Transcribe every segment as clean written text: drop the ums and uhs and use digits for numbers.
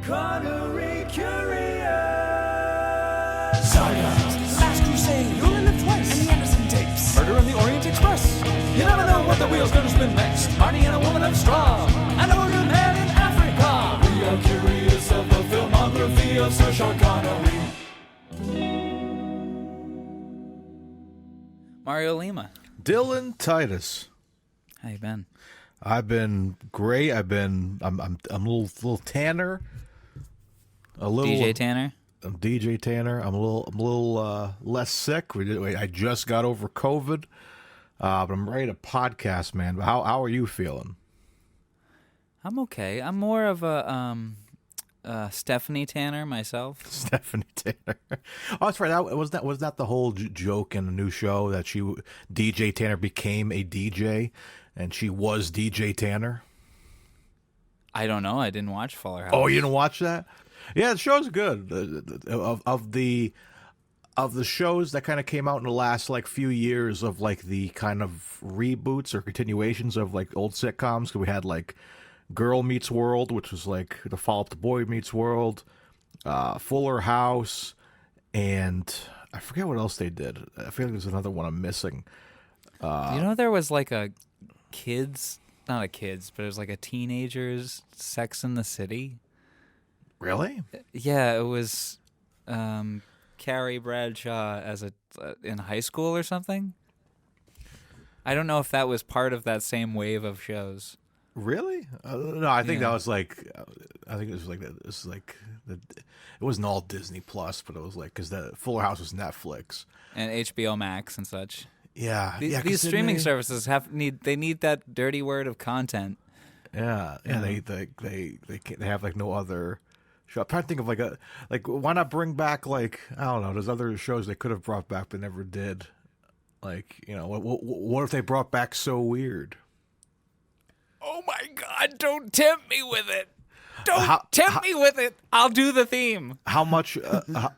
Connery Curious. Science, Last Crusade, You Only Live Twice, and the Anderson Tapes. Murder in the Orient Express. You never know what the wheel's gonna spin next. Marty and a woman of straw, and a wounded man in Africa. We are curious of the filmography of Sir Sean Connery. Mario Lima. Dylan Titus. How you been? I've been great. I'm a little Tanner. A little DJ Tanner? I'm DJ Tanner. I'm a little less sick. I just got over COVID, but I'm ready to podcast, man. But how are you feeling? I'm okay. I'm more of a Stephanie Tanner myself. Stephanie Tanner. Oh, that's right. Was that the whole joke in the new show that DJ Tanner became a DJ and she was DJ Tanner? I don't know. I didn't watch Fuller House. Oh, you didn't watch that? Yeah, the show's good. Of the shows that kind of came out in the last few years of the kind of reboots or continuations of old sitcoms. We had Girl Meets World, which was the follow-up to Boy Meets World, Fuller House, and I forget what else they did. I feel like there's another one I'm missing. There was a kids, not a kids, but it was a teenagers Sex in the City. Really? Yeah, it was Carrie Bradshaw in high school or something. I don't know if that was part of that same wave of shows. Really? No, I think that was I think it was it wasn't all Disney Plus, but it was because the Fuller House was Netflix And HBO Max and such. Yeah, These streaming services need that dirty word of content. Yeah, yeah. They have no other show. I'm trying to think of why not bring back I don't know. There's other shows they could have brought back but never did. What if they brought back So Weird? Oh my God! Don't tempt me with it. Don't tempt me with it. I'll do the theme. How much?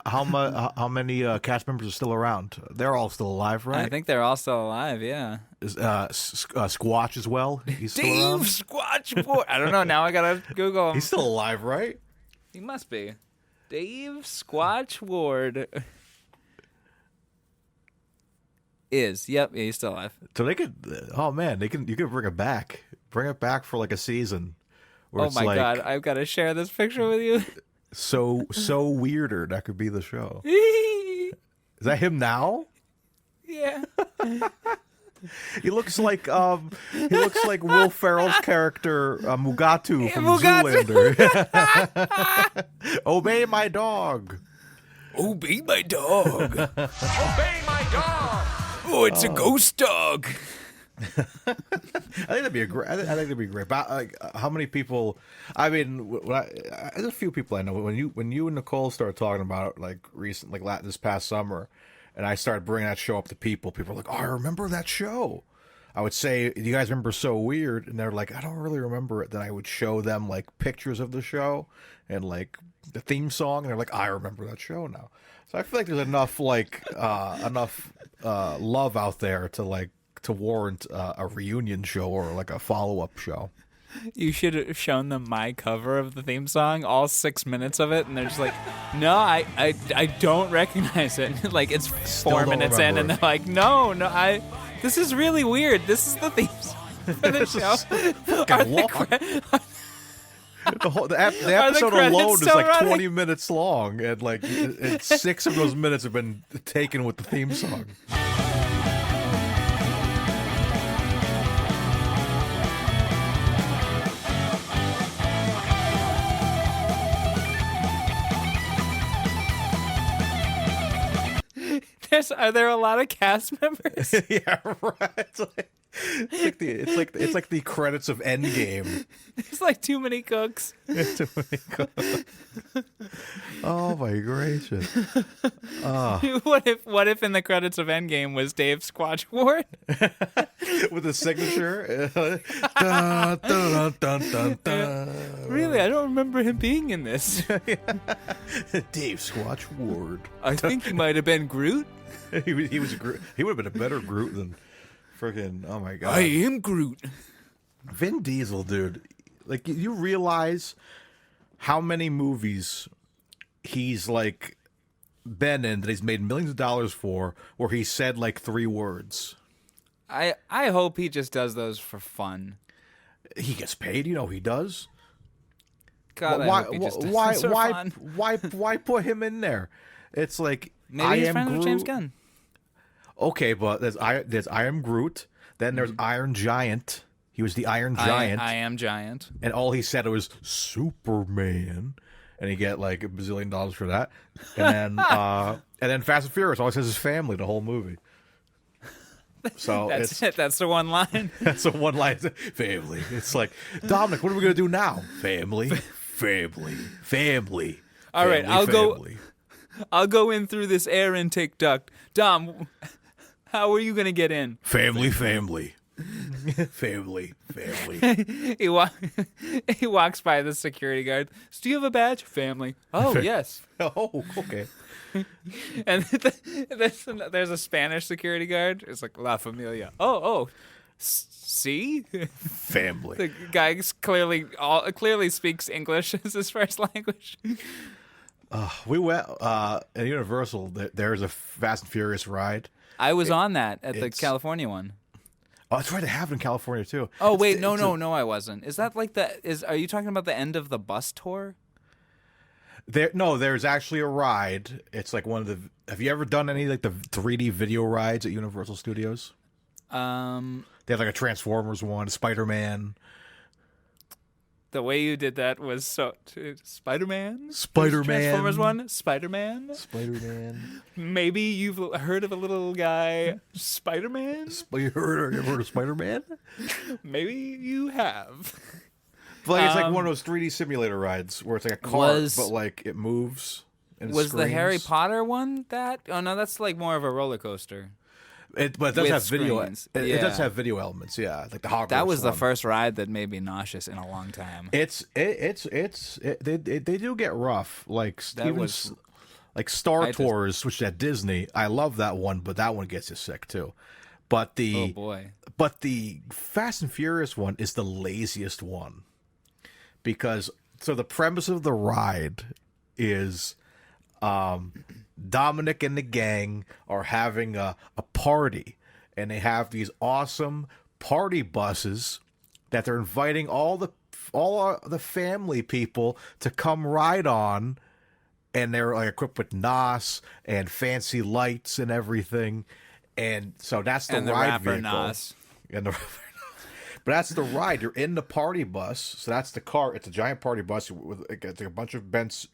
How many cast members are still around? They're all still alive, right? I think they're all still alive. Yeah. Is Squatch as well? He's still Dave around? Squatch Ward. I don't know. Now I gotta Google him. He's still alive, right? He must be. Dave Squatch Ward. Yep, yeah, he's still alive. So they could. Oh man, you could bring it back. Bring it back for a season. Oh my God, I've got to share this picture with you. So Weirder. That could be the show. Is that him now? Yeah. He looks like Will Ferrell's character Mugatu from Mugatu. Zoolander. Obey my dog. Obey my dog. Obey my dog! Oh, it's a ghost dog. I think that'd be great. But how many people? I mean, there's a few people I know. When you and Nicole started talking about it, this past summer, and I started bringing that show up to people. People are like, "Oh, I remember that show." I would say, "Do you guys remember So Weird?" And they're like, "I don't really remember it." Then I would show them pictures of the show and the theme song, and they're like, "I remember that show now." So I feel like there's enough love out there to warrant a reunion show or a follow-up show. You should have shown them my cover of the theme song, all 6 minutes of it, and they're just like, "No, I don't recognize it." It's Still 4 don't minutes in, and remember they're like, "No, this is really weird. This is the theme song for the show." Fucking long. The episode alone is still running? 20 minutes long, and 6 of those minutes have been taken with the theme song. Are there a lot of cast members? Yeah, right. It's like the credits of Endgame. There's too many cooks. Too many cooks. Oh my gracious! What if in the credits of Endgame was Dave Squatch Ward with a signature? Dun, dun, dun, dun, dun. Really, I don't remember him being in this. Dave Squatch Ward. I think he might have been Groot. He was Groot. He would have been a better Groot than freaking. Oh my God! I am Groot. Vin Diesel, dude. You realize how many movies he's like been in that he's made millions of dollars for, where he said like 3 words. I hope he just does those for fun. He gets paid, he does. God, I hope he just does those for fun. Why put him in there? It's like Maybe he's friends with James Groot. Gunn. Okay, but there's I Am Groot. Then there's Iron Giant. He was the Iron Giant. I am Giant. And all he said was Superman, and he get like $1 bazillion for that. And then Fast and Furious, all he says is family the whole movie. So That's it. That's the one line. That's the one line. Family. It's like, Dominic, what are we gonna do now? Family, family, family. All right, family. I'll go in through this air intake duct. Dom, how are you gonna get in? Family, family. Family. He walks by the security guard. Do you have a badge? Family. Oh, yes. Oh, okay. And there's a Spanish security guard. It's like La Familia. Oh. See? Family. The guy clearly speaks English as his first language. We went at Universal. There's a Fast and Furious ride. I was on that at the California one. Oh, that's right. They have it in California too. Oh wait, no, I wasn't. Is that like are you talking about the end of the bus tour? There's actually a ride. It's like one of the. Have you ever done any like the 3D video rides at Universal Studios? They have like a Transformers one, Spider-Man. The way you did that was so Spider-Man. Transformers one, Spider-Man. Maybe you've heard of a little guy, Spider-Man. You ever heard of Spider-Man? Maybe you have. But it's like one of those 3D simulator rides where it's like a car, but like it moves. And was screams. the Harry Potter one that? Oh no, that's like more of a roller coaster. But it does With have video. screens. It does have video elements. Yeah, like the Hogwarts. That was the one. first ride that made me nauseous in a long time. They do get rough. Like like Star Tours, which is at Disney. I love that one, but that one gets you sick too. But oh boy. But the Fast and Furious one is the laziest one, because the premise of the ride is Dominic and the gang are having a party, and they have these awesome party buses that they're inviting all the family people to come ride on, and they're like equipped with NOS and fancy lights and everything, and so that's the and the ride rapper vehicle. NOS. And the But that's the ride. You're in the party bus, so that's the car. It's a giant party bus with like a bunch of bench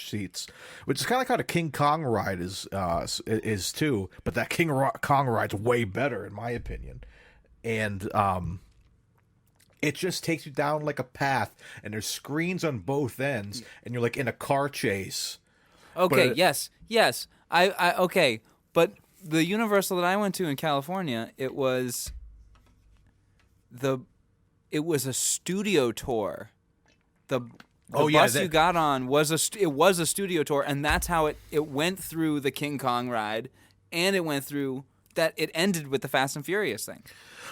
seats, which is kind of like how the King Kong ride is too. But that King Kong ride's way better, in my opinion. And it just takes you down like a path, and there's screens on both ends, and you're like in a car chase. Okay, yes. I okay, but the Universal that I went to in California, it was a studio tour. The bus you got on was a studio tour, and that's how it went through the King Kong ride, and it went through that. It ended with the Fast and Furious thing.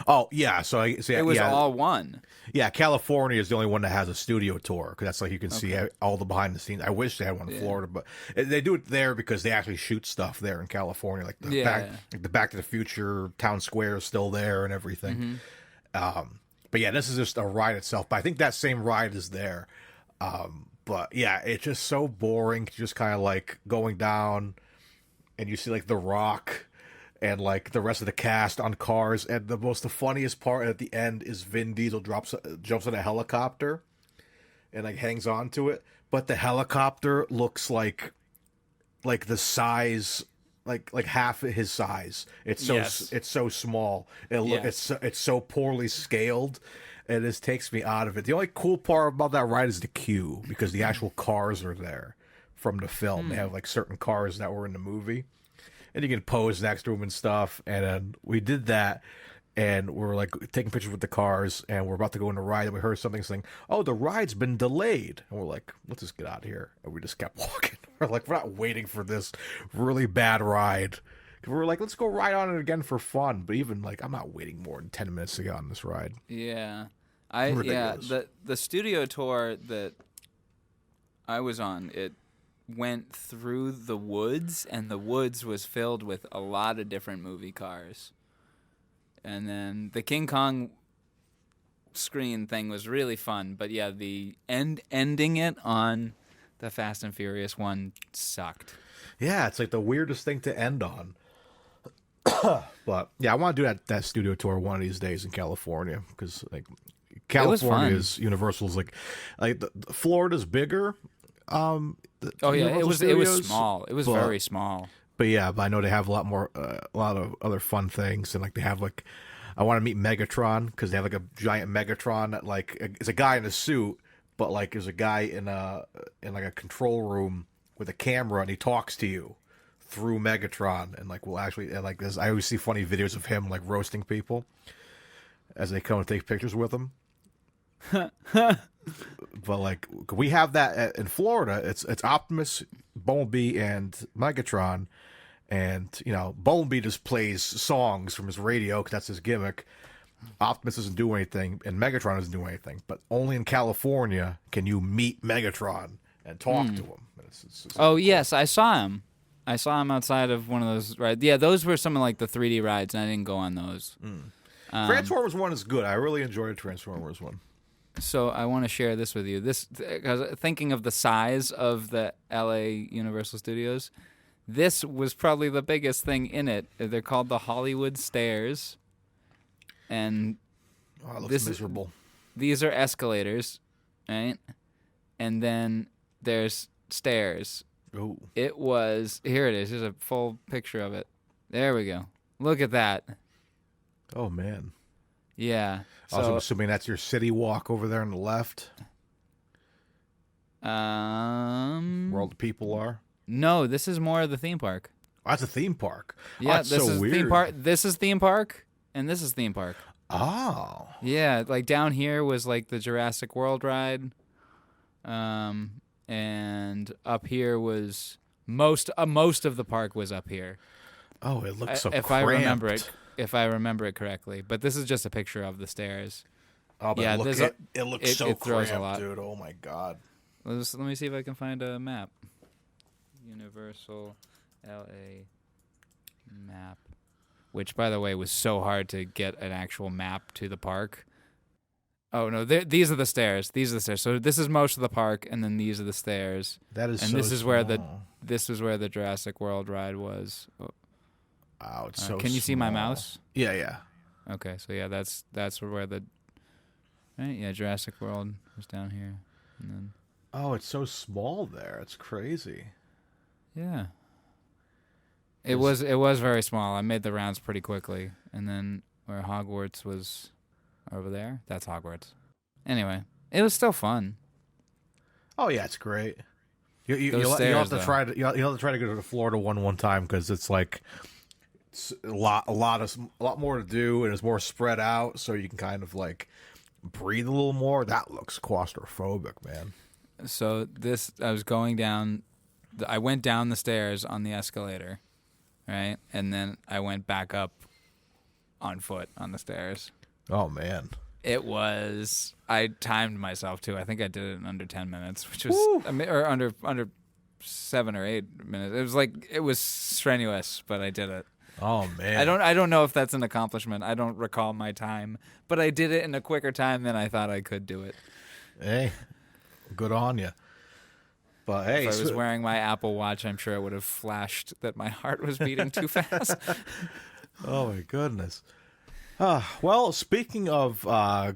Oh yeah, it was all one. Yeah, California is the only one that has a studio tour, because that's like you can see all the behind the scenes. I wish they had one in Florida, but they do it there because they actually shoot stuff there in California, like the Back to the Future town square is still there and everything. But yeah, this is just a ride itself. But I think that same ride is there. But yeah, it's just so boring. Just kind of like going down, and you see like The Rock and like the rest of the cast on cars. And the funniest part at the end is Vin Diesel jumps on a helicopter and like hangs on to it. But the helicopter looks like the size. Like half of his size. It's so small. It's so poorly scaled, and it just takes me out of it. The only cool part about that ride is the queue, because the actual cars are there from the film. They have like certain cars that were in the movie, and you can pose next to them and stuff. And then we did that, and we're like taking pictures with the cars, and we're about to go in the ride, and we heard something saying, "Oh, the ride's been delayed." And we're like, "Let's just get out of here." And we just kept walking. We're like, we're not waiting for this really bad ride. We're like, let's go ride on it again for fun. But even like, I'm not waiting more than 10 minutes to get on this ride. Yeah, the studio tour that I was on, it went through the woods, and the woods was filled with a lot of different movie cars. And then the King Kong screen thing was really fun, but yeah, the ending it on the Fast and Furious one sucked. Yeah, it's like the weirdest thing to end on. But yeah, I want to do that studio tour one of these days in California, because like California is Universal's like Florida's bigger. It was small. It was very small. But yeah, I know they have a lot of other fun things, and like they have like, I want to meet Megatron, because they have like a giant Megatron that like it's a guy in a suit, but like there's a guy in like a control room with a camera, and he talks to you through Megatron, and like will actually, and like this, I always see funny videos of him like roasting people as they come and take pictures with him. But like we have that in Florida. It's Optimus, Bumblebee, and Megatron, and you know Bumblebee just plays songs from his radio because that's his gimmick. Optimus doesn't do anything, and Megatron doesn't do anything. But only in California can you meet Megatron and talk to him. Yes, I saw him. I saw him outside of one of those rides. Yeah, those were some of like the 3D rides, and I didn't go on those. Transformers 1 is good. I really enjoyed Transformers 1. So I want to share this with you. Because thinking of the size of the LA Universal Studios, this was probably the biggest thing in it. They're called the Hollywood Stairs, and it looks miserable. These are escalators, right? And then there's stairs. Oh, it was here. It is. Here's a full picture of it. There we go. Look at that. Oh man. Yeah. So, I'm assuming that's your city walk over there on the left. Where all the people are. No, this is more of the theme park. Oh, that's a theme park. Yeah, this is weird. Theme park. This is theme park, and this is theme park. Oh. Yeah, like down here was like the Jurassic World ride, and up here was most of the park was up here. Oh, it looks so if cramped. If I remember it correctly, but this is just a picture of the stairs. Oh, but yeah, it looks so throws cramped, a lot. dude. Oh my god. Let me see if I can find a map. Universal LA map, which by the way was so hard to get an actual map to the park. Oh no, these are the stairs. These are the stairs. So this is most of the park, and then these are the stairs. That is. And so this is small. where the Jurassic World ride was. Oh. Wow, it's so. Can you see my small. mouse? Yeah. Okay, so yeah, that's where the. Right, yeah, Jurassic World was down here, and then. Oh, it's so small there. It's crazy. Yeah. It was very small. I made the rounds pretty quickly, and then where Hogwarts was over there, that's Hogwarts. Anyway, it was still fun. Oh yeah, it's great. You'll have to try to go to Florida one time, because it's like it's a lot more to do, and it's more spread out, so you can kind of like breathe a little more. That looks claustrophobic, man. So I went down the stairs on the escalator, right? And then I went back up on foot on the stairs. Oh, man. I timed myself, too. I think I did it in under 10 minutes, which was, or under 7 or 8 minutes. It was strenuous, but I did it. Oh, man. I don't know if that's an accomplishment. I don't recall my time, but I did it in a quicker time than I thought I could do it. Hey, good on you. But hey, if I was wearing my Apple Watch, I'm sure it would have flashed that my heart was beating too fast. Oh my goodness. Well, speaking of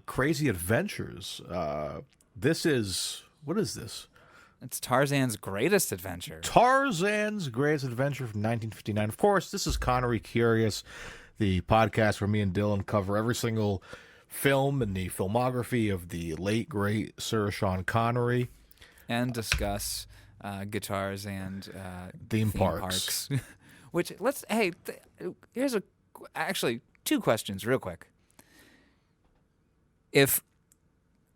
crazy adventures, what is this? It's Tarzan's Greatest Adventure. Tarzan's Greatest Adventure from 1959. Of course, this is Connery Curious, the podcast where me and Dylan cover every single film in the filmography of the late, great Sir Sean Connery. And discuss guitars and theme parks. Which, here's actually 2 questions real quick. If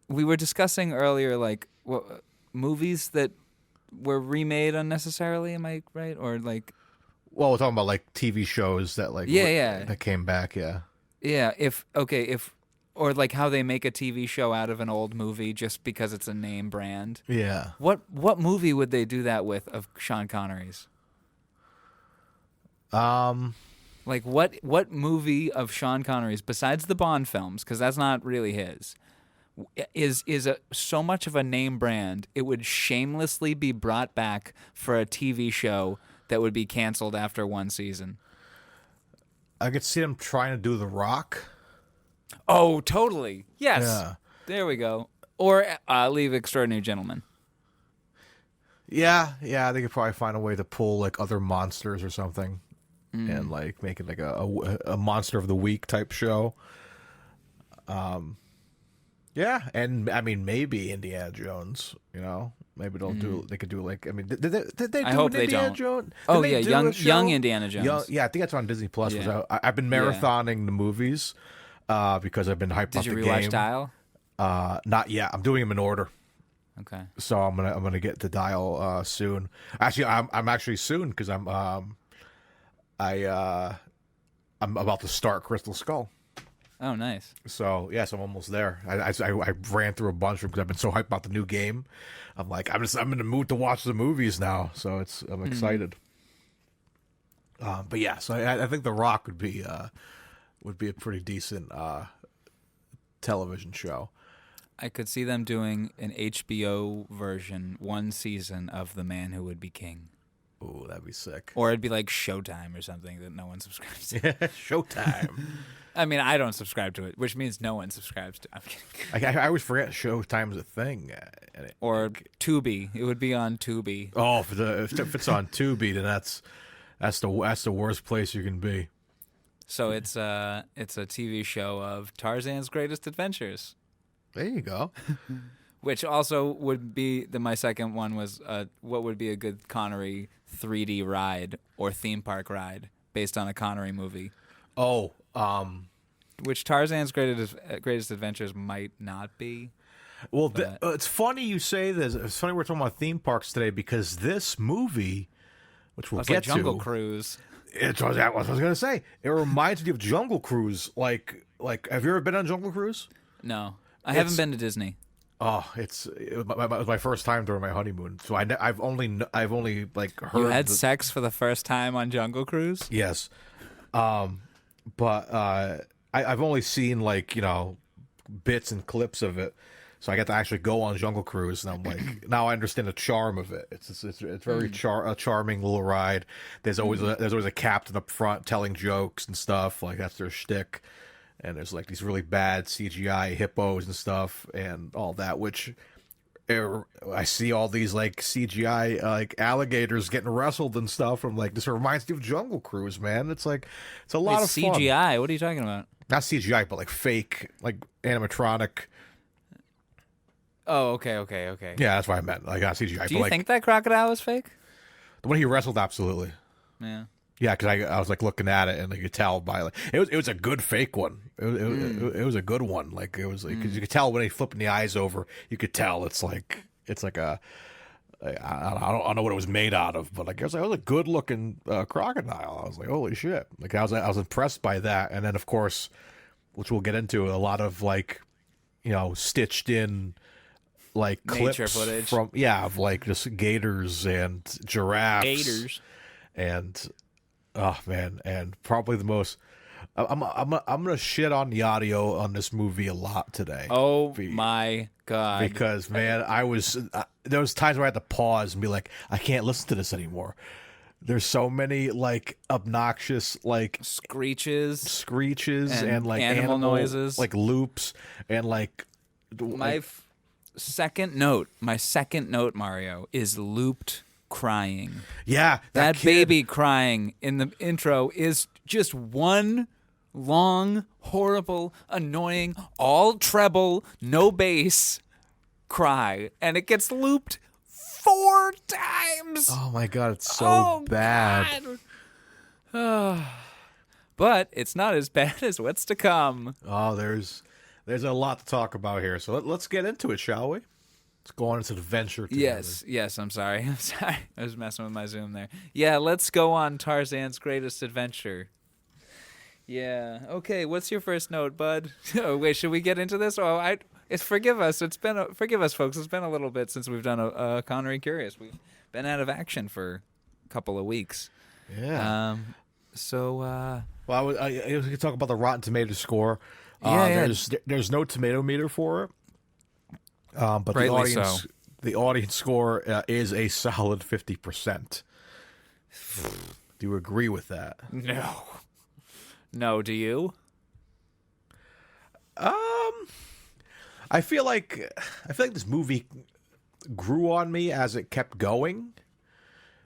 we were discussing earlier, like, movies that were remade unnecessarily, am I right? Or like... Well, we're talking about like TV shows that that came back, yeah. Yeah, if Or like how they make a TV show out of an old movie just because it's a name brand. Yeah. What movie would they do that with of Sean Connery's? Like what movie of Sean Connery's besides the Bond films, because that's not really his, is so much of a name brand it would shamelessly be brought back for a TV show that would be canceled after one season? I could see them trying to do The Rock. Oh, totally. Yes. Yeah. There we go. Or Leave Extraordinary Gentlemen. Yeah, they could probably find a way to pull like other monsters or something, and like make it like a Monster of the Week type show. Yeah, and I mean maybe Indiana Jones. You know, maybe they'll do. They could do like. I mean, did they do I hope they Indiana don't. Jones? Oh Did they yeah, do a show? young Indiana Jones. Yeah, I think that's on Disney Plus. Yeah. I've been marathoning the movies because I've been hyped Did up you the rewatch game. Dial? Not yet. I'm doing them in order. Okay. So I'm gonna get to Dial soon. Actually, I'm actually soon because I'm about to start Crystal Skull. Oh, nice. So yes, I'm almost there. I ran through a bunch of them because I've been so hyped about the new game. I'm like I'm in the mood to watch the movies now. So I'm excited. But yeah, so I think The Rock would be a pretty decent television show. I could see them doing an HBO version, one season of The Man Who Would Be King. Ooh, that'd be sick. Or it'd be like Showtime or something that no one subscribes to. Showtime. I mean, I don't subscribe to it, which means no one subscribes to it. I'm kidding. I always forget Showtime's a thing. Or Tubi. It would be on Tubi. Oh, if it's on Tubi, then that's the worst place you can be. So it's a TV show of Tarzan's Greatest Adventures. There you go. Which also would be my second one was what would be a good Connery 3D ride or theme park ride based on a Connery movie. Oh, which Tarzan's Greatest Adventures might not be. Well, it's funny you say this. It's funny we're talking about theme parks today because this movie, which we'll get like Jungle to, Cruise. It's what I was going to say. It reminds me of Jungle Cruise. Like, have you ever been on Jungle Cruise? No, I haven't been to Disney. Oh, it was my first time during my honeymoon. So I've only like heard. You had sex for the first time on Jungle Cruise? Yes, but I've only seen like bits and clips of it. So I got to actually go on Jungle Cruise, and I'm like, now I understand the charm of it. It's very a charming little ride. There's always a captain up front telling jokes and stuff. Like that's their shtick. And there's like these really bad CGI hippos and stuff and all that, which I see all these like CGI like alligators getting wrestled and stuff. I'm like, this reminds me of Jungle Cruise, man. It's like it's a lot of fun. CGI. What are you talking about? Not CGI, but like fake, like animatronic. Oh, okay. Yeah, that's what I meant. Like not CGI. Do you think that crocodile is fake? The one he wrestled, absolutely. Yeah. Yeah, because I was like looking at it and you could tell by like it was a good fake one. It was a good one. Like it was like because you could tell when he flipping the eyes over, you could tell it's like a I don't know what it was made out of, but like it was a good looking crocodile. I was like, holy shit! Like I was impressed by that, and then of course, which we'll get into, a lot of like stitched in like nature clips footage from of like just gators and giraffes and. Oh man, and probably the most. I'm gonna shit on the audio on this movie a lot today. Oh my god! Because man, there was times where I had to pause and be like, I can't listen to this anymore. There's so many like obnoxious like screeches and like animal noises, like loops and like. My second note, Mario, is looped crying. Yeah, that baby crying in the intro is just one long, horrible, annoying, all treble, no bass cry, and it gets looped 4 times. Oh my god, it's so bad. But it's not as bad as what's to come. Oh, there's a lot to talk about here, so let's get into it, shall we? Let's go on this adventure together. Yes, I'm sorry. I was messing with my Zoom there. Yeah, let's go on Tarzan's Greatest Adventure. Yeah. Okay. What's your first note, bud? Oh, wait. Should we get into this? Oh, forgive us. Forgive us, folks. It's been a little bit since we've done a Connery Curious. We've been out of action for a couple of weeks. Yeah. Well, I was going to talk about the Rotten Tomatoes score. Yeah. There's no tomato meter for it. But the audience score is a solid 50%. Do you agree with that? No, do you? I feel like this movie grew on me as it kept going,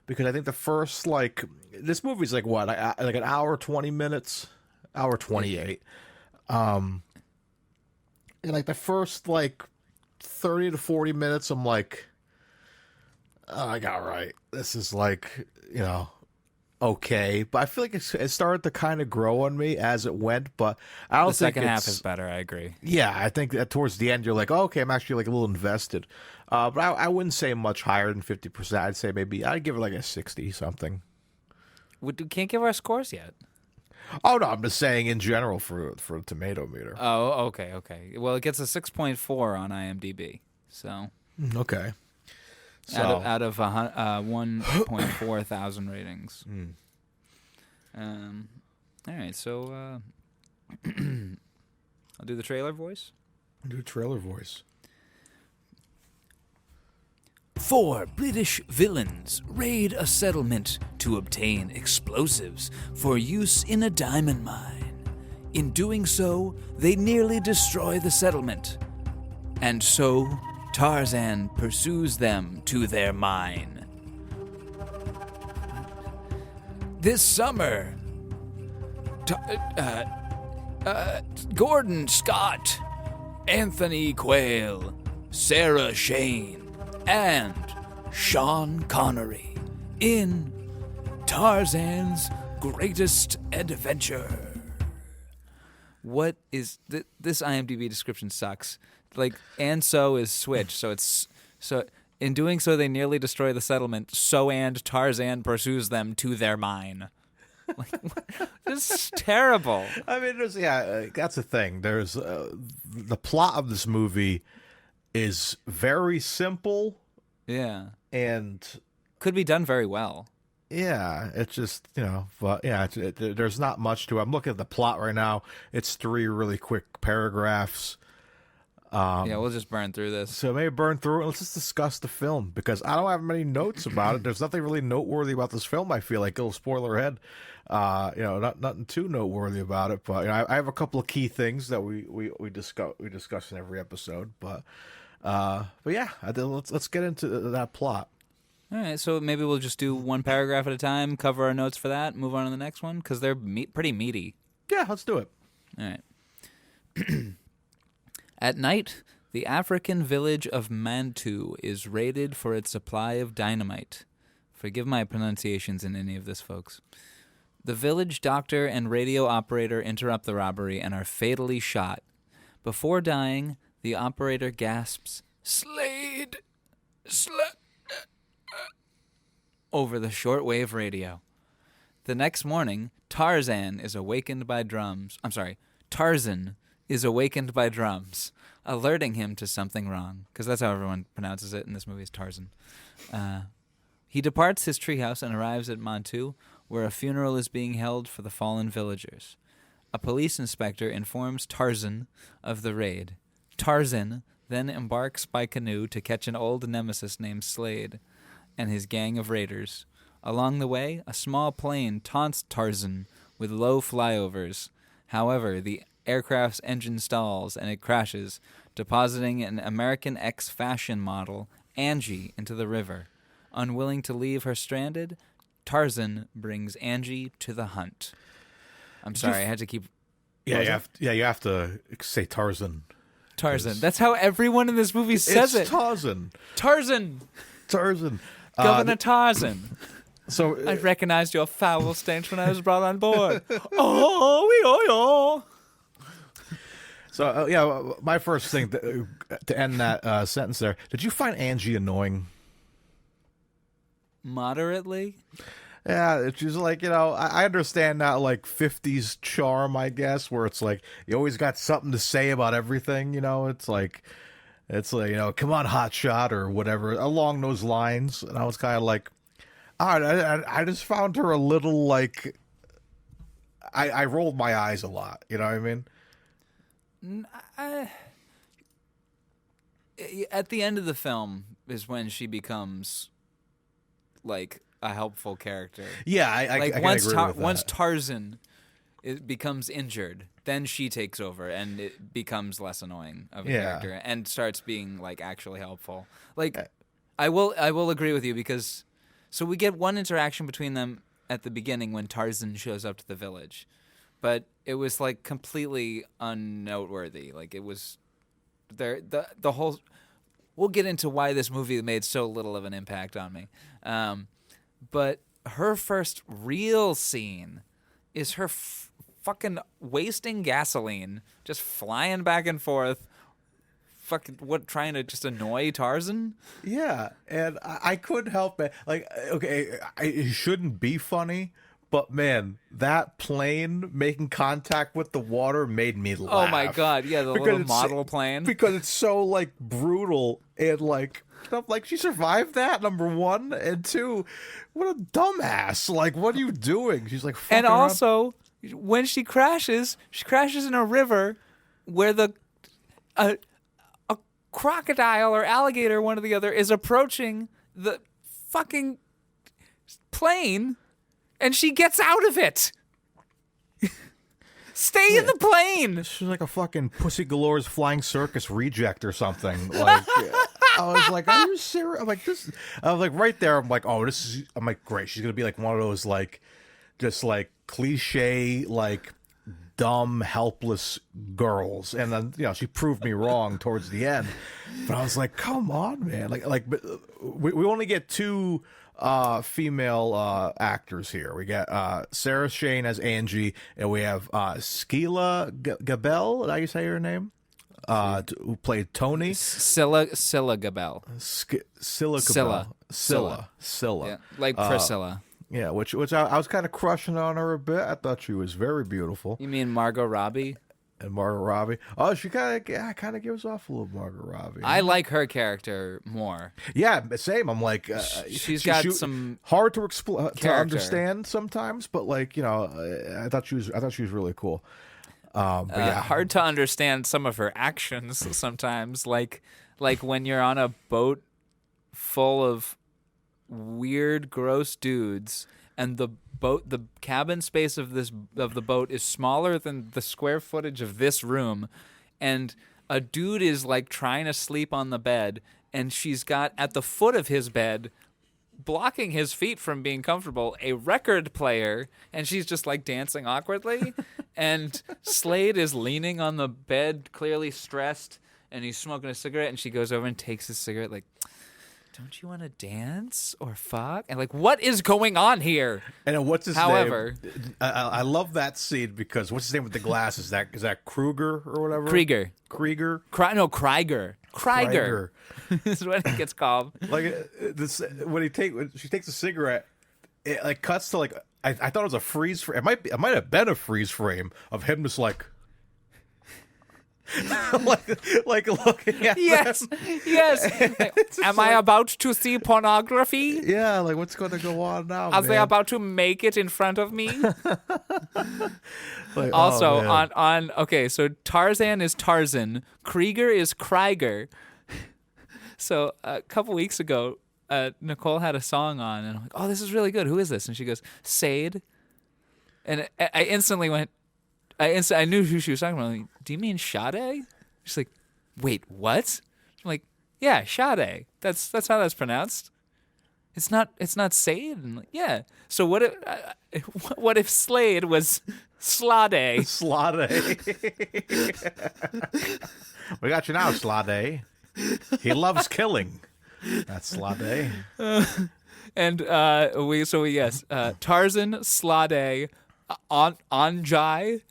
because I think the first this movie's like what, like an hour 20 minutes, hour 28, and like the first 30 to 40 minutes, I'm like, oh, I got right. This is okay, but I feel like it started to kind of grow on me as it went. But I don't think the second half is better. I agree. Yeah, I think that towards the end you're like, oh, okay, I'm actually a little invested. But I wouldn't say much higher than 50%. I'd say I'd give it a 60 something. We can't give our scores yet. Oh no, I'm just saying in general for a tomato meter. Oh, okay. Well, it gets a 6.4 on IMDb. So okay. So, out of 1.4 thousand ratings. All right, so I'll do the trailer voice. Do a trailer voice. 4 British villains raid a settlement to obtain explosives for use in a diamond mine. In doing so, they nearly destroy the settlement. And so, Tarzan pursues them to their mine. This summer, Gordon Scott, Anthony Quayle, Sara Shane, and Sean Connery in Tarzan's Greatest Adventure. What is this IMDb description sucks. And so is switch. So in doing so, they nearly destroy the settlement. And Tarzan pursues them to their mine. This is terrible. I mean, that's the thing. There's the plot of this movie is very simple. Yeah. And could be done very well. Yeah, it's just, but yeah, there's not much to it. I'm looking at the plot right now. It's 3 really quick paragraphs. We'll just burn through this. So maybe burn through it. Let's just discuss the film, because I don't have many notes about it. There's nothing really noteworthy about this film. I feel like a little spoiler ahead. Nothing too noteworthy about it. But I have a couple of key things that we discuss in every episode. But yeah, let's get into that plot. All right, so maybe we'll just do one paragraph at a time, cover our notes for that, move on to the next one, because they're pretty meaty. Yeah, let's do it. All right. At night, the African village of Mantu is raided for its supply of dynamite. Forgive my pronunciations in any of this, folks. The village doctor and radio operator interrupt the robbery and are fatally shot. Before dying, the operator gasps, "Slade! over the shortwave radio. The next morning, Tarzan is awakened by drums, alerting him to something wrong, because that's how everyone pronounces it in this movie, is Tarzan. He departs his treehouse and arrives at Mantu, where a funeral is being held for the fallen villagers. A police inspector informs Tarzan of the raid. Tarzan then embarks by canoe to catch an old nemesis named Slade and his gang of raiders. Along the way, a small plane taunts Tarzan with low flyovers. However, the aircraft's engine stalls and it crashes, depositing an American X fashion model, Angie, into the river. Unwilling to leave her stranded, Tarzan brings Angie to the hunt. I'm sorry, I had to keep... Yeah, you have to say Tarzan. Tarzan. That's how everyone in this movie says it. Tarzan. Tarzan. Tarzan. Governor Tarzan. So I recognized your foul stench when I was brought on board. Oh. So, my first thing to end that sentence there, did you find Angie annoying? Moderately? Yeah, it's just like, I understand that like 50s charm, I guess, where it's like you always got something to say about everything, it's like come on, hot shot or whatever along those lines. And I was kind of like, all right, I just found her a little like I rolled my eyes a lot, you know what I mean? At the end of the film is when she becomes like a helpful character. Yeah, I can once agree with that. Once Tarzan becomes injured, then she takes over and it becomes less annoying of a character and starts being like actually helpful. Like I will agree with you because so we get one interaction between them at the beginning when Tarzan shows up to the village, but it was like completely unnoteworthy. Like it was there the whole. We'll get into why this movie made so little of an impact on me. But her first real scene is her fucking wasting gasoline, just flying back and forth, trying to just annoy Tarzan? Yeah, and I couldn't help it. Like, okay, it shouldn't be funny, but man, that plane making contact with the water made me laugh. Oh my god, yeah, the little model plane. Because it's so like brutal and like she survived that, number one, and two, what a dumbass. Like, what are you doing? She's like fucking and also around. When she crashes in a river where a crocodile or alligator, one or the other, is approaching the fucking plane, and she gets out of it. Stay in the plane. She's like a fucking Pussy Galore's Flying Circus reject or something. Like, I was like, are you serious? I'm like, this. I was like, right there. I'm like, oh, this is. I'm like, great. She's gonna be like one of those like, just like cliche like dumb, helpless girls. And then she proved me wrong towards the end. But I was like, come on, man. But we only get two female actors here. We got Sarah Shane as Angie, and we have Skeela Gabel. Did I say her name? Who played Tony? Scylla Gabel. Scylla. Yeah, like Priscilla. Yeah, which I was kind of crushing on her a bit. I thought she was very beautiful. You mean Margot Robbie? And Margot Robbie. Oh, she kind of gives off a little Margot Robbie. I like her character more. Yeah, same. I'm like, she's got some hard to to understand sometimes, but like I thought she was really cool. But yeah, hard to understand some of her actions sometimes, like when you're on a boat full of weird, gross dudes, and the cabin space of the boat is smaller than the square footage of this room, and a dude is like trying to sleep on the bed, and she's got at the foot of his bed, blocking his feet from being comfortable, a record player, and she's just like dancing awkwardly, and Slade is leaning on the bed, clearly stressed, and he's smoking a cigarette, and she goes over and takes his cigarette like, don't you want to dance or fuck? And like, what is going on here? And what's his name? I love that scene because what's his name with the glasses? Is that Kruger or whatever? Krieger. Krieger. Is what he gets called. Like when she takes a cigarette, it like cuts to like I thought it was a freeze frame. It might have been a freeze frame of him just like. like looking at yes. Am I about to see pornography? Yeah, like what's going to go on now? Are they about to make it in front of me? Like, also okay, so Tarzan is Tarzan, Krieger is Krieger. So a couple weeks ago, Nicole had a song on, and I'm like, oh, this is really good. Who is this? And she goes, Sade. And I instantly went. I knew who she was talking about. I'm like, do you mean Sade? She's like, wait, what? I'm like, yeah, Sade. That's how that's pronounced. It's not Sade. I'm like, yeah. So what if Slade was Slade? Slade. We got you now, Slade. He loves killing. That's Slade. And Tarzan, Slade, Anjai,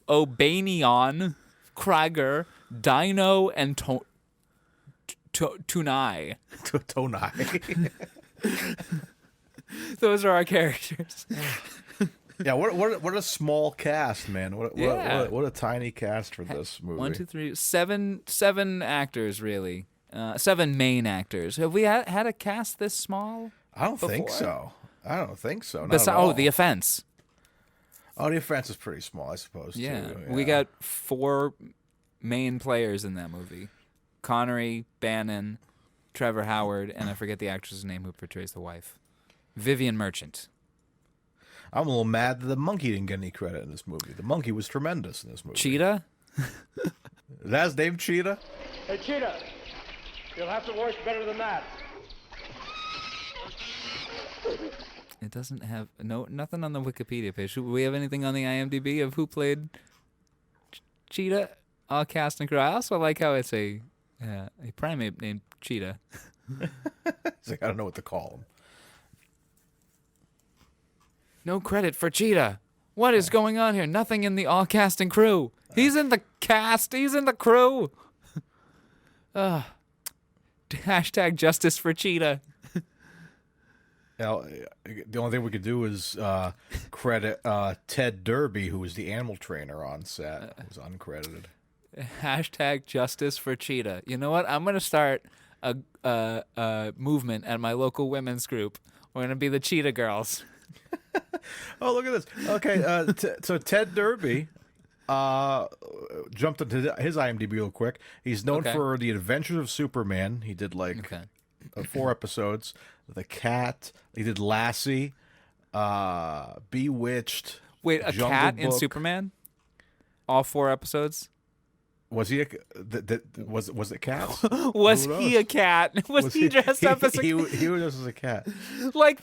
Obanion, Krieger, Dino, and Tunai. Tonai. Those are our characters. Yeah, what a small cast, man. What a tiny cast for this movie. 1, 2, 3, 7 actors, really. 7 main actors. Have we had a cast this small? I don't think before? so. I don't think so. Not at all. The Offense. Oh, The Offense is pretty small, I suppose. Yeah. Too. We got 4 main players in that movie. Connery, Bannon, Trevor Howard, and I forget the actress's name who portrays the wife. Vivian Merchant. I'm a little mad that the monkey didn't get any credit in this movie. The monkey was tremendous in this movie. Cheetah? Is that his name, Cheetah? Hey, Cheetah, you'll have to voice better than that. It doesn't have nothing on the Wikipedia page. Do we have anything on the IMDb of who played Cheetah? All cast and crew. I also like how it's a primate named Cheetah. It's like, I don't know what to call him. No credit for Cheetah. What is going on here? Nothing in the all cast and crew. He's in the cast. He's in the crew. Hashtag justice for Cheetah. Now, the only thing we could do is credit Ted Derby, who was the animal trainer on set. Who was uncredited. Hashtag justice for Cheetah. You know what? I'm going to start a movement at my local women's group. We're going to be the Cheetah Girls. Oh, look at this. Okay, so Ted Derby jumped into his IMDb real quick. He's known for The Adventures of Superman. He did 4 episodes. The Cat. He did Lassie. Bewitched. Wait, a Jungle cat Book. in Superman? All 4 episodes? Was he was it Cats? Was he a cat? Was he dressed up as a cat? He was dressed as a cat. Like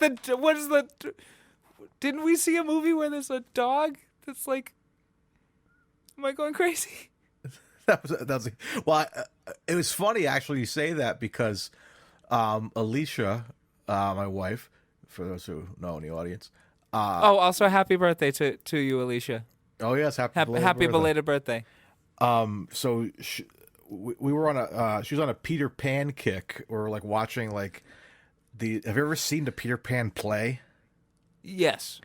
didn't we see a movie where there's a dog that's like, am I going crazy? It was funny actually you say that because Alicia, my wife, for those who know in the audience. Also happy birthday to you, Alicia. Oh yes, happy belated birthday. So we were on she was on a Peter Pan kick. We were like watching have you ever seen the Peter Pan play? Yes.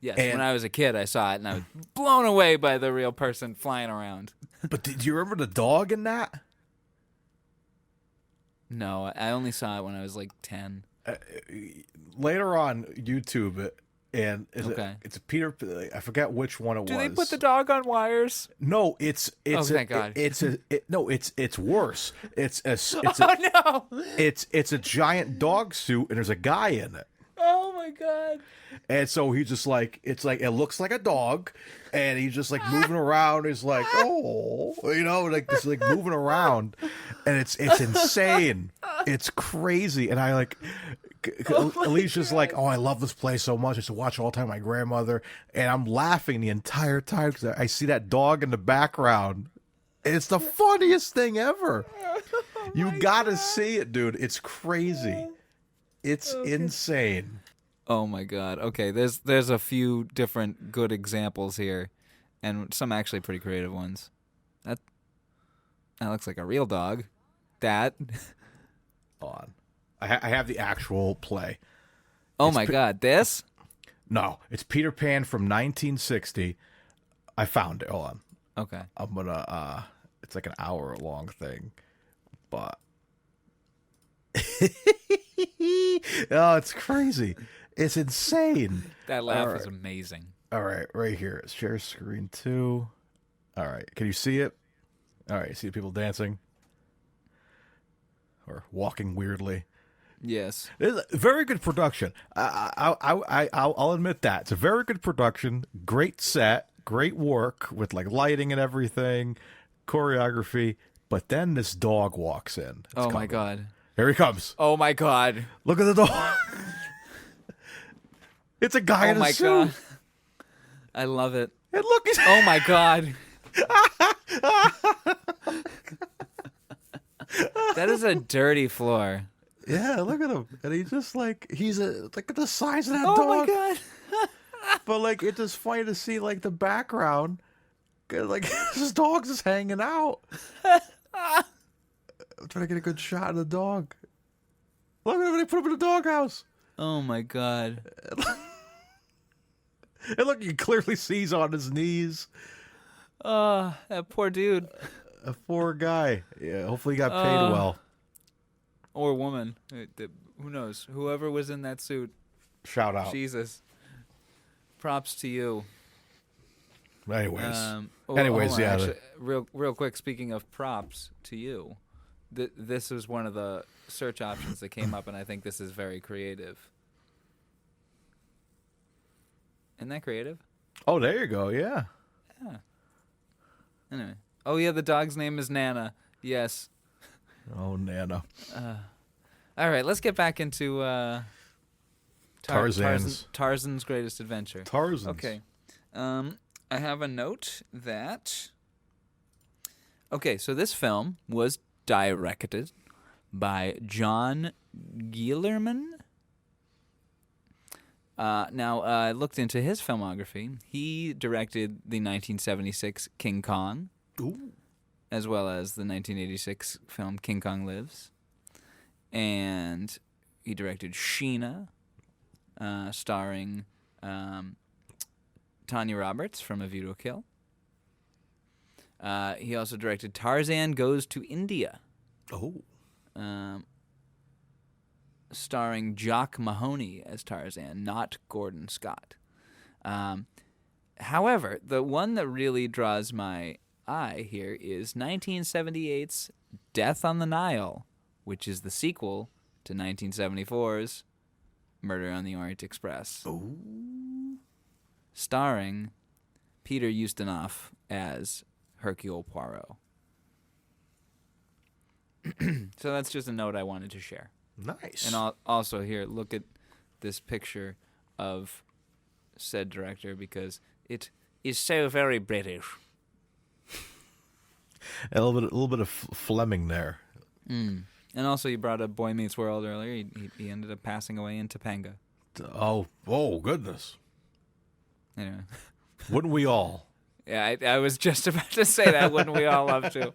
And when I was a kid, I saw it, and I was blown away by the real person flying around. But do you remember the dog in that? No, I only saw it when I was like 10. Later on YouTube, and it's a Peter. I forget which one it was. Do they put the dog on wires? No, it's thank God. It's worse. It's a giant dog suit, and there's a guy in it. Oh my God. And so he's just like, it looks like a dog, and he's just like moving around. He's like, oh, just like moving around, and it's insane. It's crazy. And I Alicia's like, oh, I love this place so much. I used to watch it all the time with my grandmother, and I'm laughing the entire time because I see that dog in the background. It's the funniest thing ever. You gotta see it, dude. It's crazy. It's insane. Oh my God. Okay, there's a few different good examples here, and some actually pretty creative ones. That looks like a real dog. That. On. I have the actual play. Oh my God, this? No, it's Peter Pan from 1960. I found it. Hold on. Okay. I'm gonna. It's like an hour-long thing, but. Oh, it's crazy. It's insane. That laugh is amazing. All right, right here. Share screen 2. All right, can you see it? All right, see the people dancing or walking weirdly. Yes, it's a very good production. I'll admit that it's a very good production. Great set, great work with lighting and everything, choreography. But then this dog walks in. Oh my God! Here he comes. Oh my God! Look at the dog. It's a guy in a suit. God. I love it. And look, oh my God. That is a dirty floor. Yeah, look at him. And he's just he's look at the size of that dog. Oh my God. But it's just funny to see the background. This dog's just hanging out. I'm trying to get a good shot of the dog. Look at him, they put him in a doghouse. Oh my God. And look, you clearly sees on his knees. That poor dude. A poor guy. Yeah, hopefully he got paid well. Or woman. Who knows? Whoever was in that suit. Shout out. Jesus. Props to you. Anyways. Hold on, Yeah. actually, real quick, speaking of props to you, this was one of the search options that came up, and I think this is very creative. Isn't that creative? Oh, there you go. Yeah. Yeah. Anyway. Oh, yeah, the dog's name is Nana. Yes. Oh, Nana. All right, let's get back into Tarzan's Greatest Adventure. Tarzan's. Okay. I have a note that... Okay, so this film was directed by John Guillermin. Now, I looked into his filmography. He directed the 1976 King Kong, as well as the 1986 film King Kong Lives. And he directed Sheena, starring Tanya Roberts from A View to a Kill. He also directed Tarzan Goes to India. Starring Jock Mahoney as Tarzan, not Gordon Scott. However, the one that really draws my eye here is 1978's Death on the Nile, which is the sequel to 1974's Murder on the Orient Express. Starring Peter Ustinov as Hercule Poirot. So that's just a note I wanted to share. Nice. And also here, look at this picture of said director because it is so very British. A little bit of Fleming there. And also, you brought up Boy Meets World earlier. He ended up passing away in Topanga. Oh goodness. Anyway. Wouldn't we all? Yeah, I was just about to say that. Wouldn't we all love to?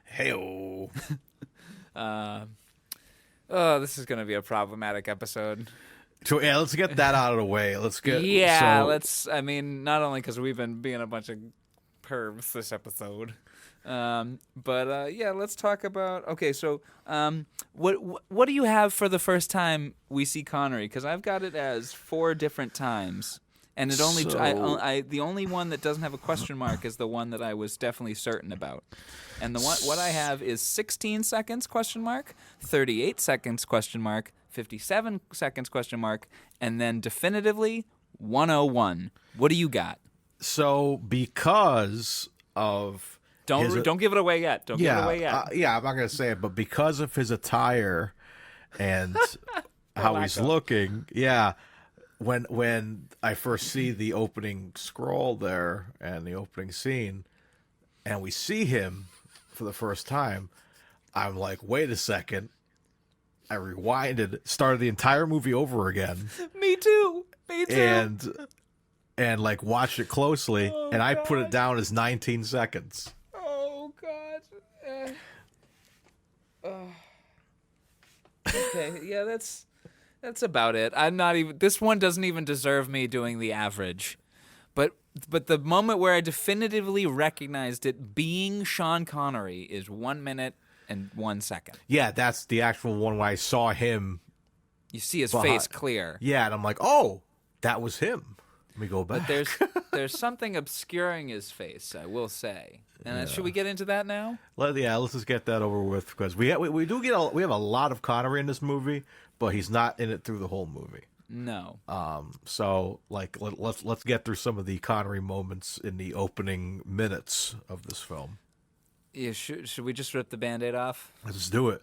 Hey-oh. This is going to be a problematic episode. So yeah, let's get that out of the way. Let's get I mean, not only because we've been being a bunch of pervs this episode, but let's talk about. Okay, so what do you have for the first time we see Connery? Because I've got it as 4 different times. And it only the only one that doesn't have a question mark is the one that I was definitely certain about. And the one what I have is 16 seconds question mark, 38 seconds question mark, 57 seconds question mark, and then definitively 101. What do you got? So because of don't give it away yet. Don't give it away yet. I'm not gonna say it, but because of his attire and how he's looking, When I first see the opening scroll there and the opening scene, and we see him for the first time, I'm like, wait a second. I rewinded, started the entire movie over again. Me too. And like watched it closely, and I put it down as 19 seconds. Oh God. Okay, yeah, that's about it. I'm not even. This one doesn't even deserve me doing the average, but the moment where I definitively recognized it being Sean Connery is 1 minute and 1 second. Yeah, that's the actual one where I saw him. You see his face clear. Yeah, and I'm like, oh, that was him. Let me go back. But there's something obscuring his face, I will say. And should we get into that now? Let's just get that over with because we have a lot of Connery in this movie, but he's not in it through the whole movie. No. So like let's get through some of the Connery moments in the opening minutes of this film. Yeah, should we just rip the Band-Aid off? Let's do it.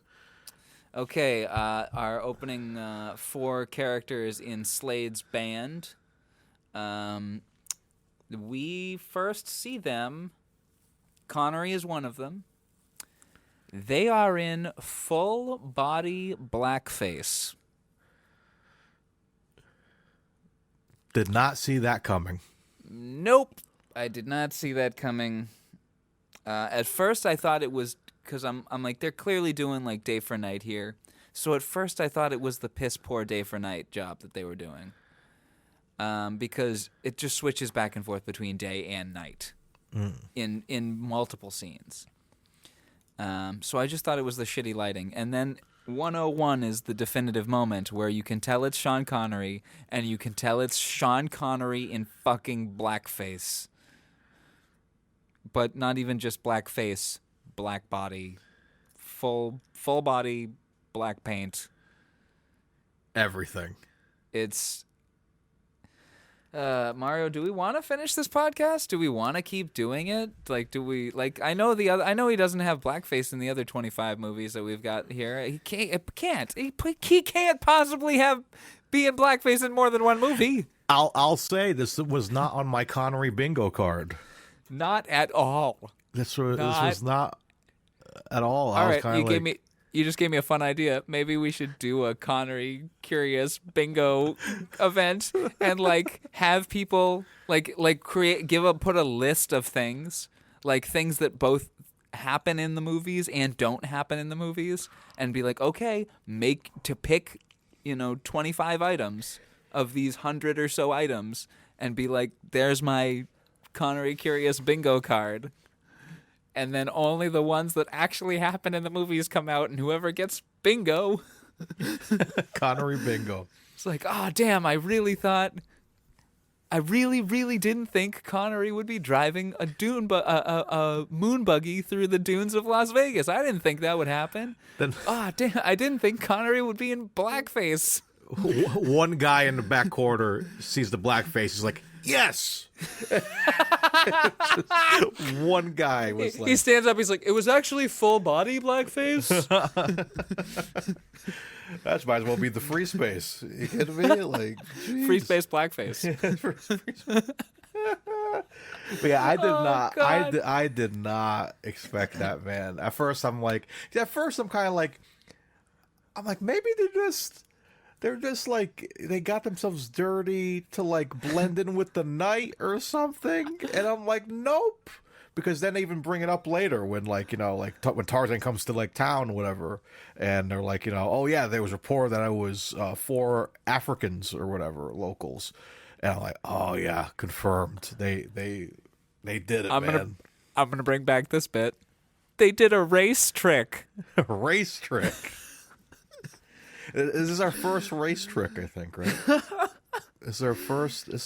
Okay, our opening 4 characters in Slade's band. We first see them. Connery is one of them. They are in full body blackface. Did not see that coming. Nope, I did not see that coming. At first, I thought it was because I'm like they're clearly doing like day for night here, So at first I thought it was the piss poor day for night job that they were doing, because it just switches back and forth between day and night in multiple scenes. So I just thought it was the shitty lighting, and then 101 is the definitive moment where you can tell it's Sean Connery, and you can tell it's Sean Connery in fucking blackface. But not even just blackface, black body, full body, black paint. Everything. It's Mario, do we want to finish this podcast? Do we want to keep doing it? Like, do we like? I know he doesn't have blackface in the other 25 movies that we've got here. He can't. He can't possibly be in blackface in more than one movie. I'll say this was not on my Connery bingo card. Not at all. This was not at all. All right, you just gave me a fun idea. Maybe we should do a Connery Curious bingo event and like have people put a list of things, like things that both happen in the movies and don't happen in the movies, and be like, okay, pick 25 items of these 100 or so items, and be like, there's my Connery Curious bingo card. And then only the ones that actually happen in the movies come out, and whoever gets bingo. Connery bingo. It's like, oh, damn, I really didn't think Connery would be driving a moon buggy through the dunes of Las Vegas. I didn't think that would happen. Damn, I didn't think Connery would be in blackface. One guy in the back corner sees the blackface. He's like, yes. One guy was like, he stands up. He's like, it was actually full body blackface. That might as well be the free space. You kidding me? Like, geez. Free space blackface. But yeah, I did not expect that, man. At first I'm kind of like, maybe they're just like, they got themselves dirty to like blend in with the night or something. And I'm like, nope. Because then they even bring it up later when when Tarzan comes to like town or whatever. And they're like, oh yeah, there was a report that I was 4 Africans or whatever, locals. And I'm like, oh yeah, confirmed. They did it, man. I'm going to bring back this bit. They did a race trick. A race trick. This is our first race trick, I think, right? This is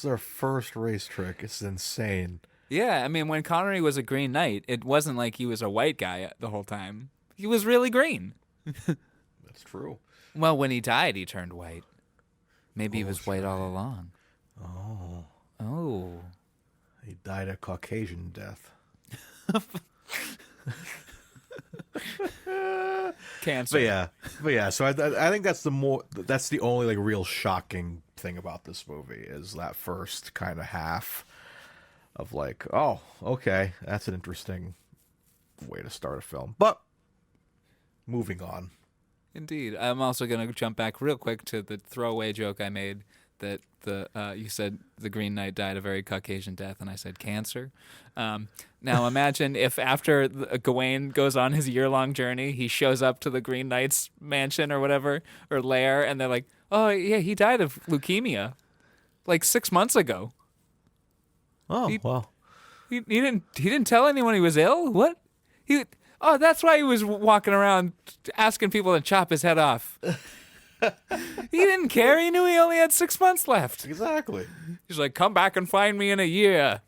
our first race trick. It's insane. Yeah, I mean, when Connery was a Green Knight, it wasn't like he was a white guy the whole time. He was really green. That's true. Well, when he died, he turned white. Maybe he was white all along. Oh. He died a Caucasian death. Cancer. But yeah. So I think that's the only like real shocking thing about this movie is that first kind of half of like, oh, okay, that's an interesting way to start a film. But moving on. Indeed. I'm also going to jump back real quick to the throwaway joke I made that you said the Green Knight died a very Caucasian death, and I said cancer. Now imagine if after Gawain goes on his year-long journey, he shows up to the Green Knight's mansion or whatever, or lair, and they're like, oh, yeah, he died of leukemia like 6 months ago. Oh, wow. He didn't tell anyone he was ill? What? That's why he was walking around asking people to chop his head off. He didn't care. He knew he only had 6 months left. Exactly. He's like, come back and find me in a year.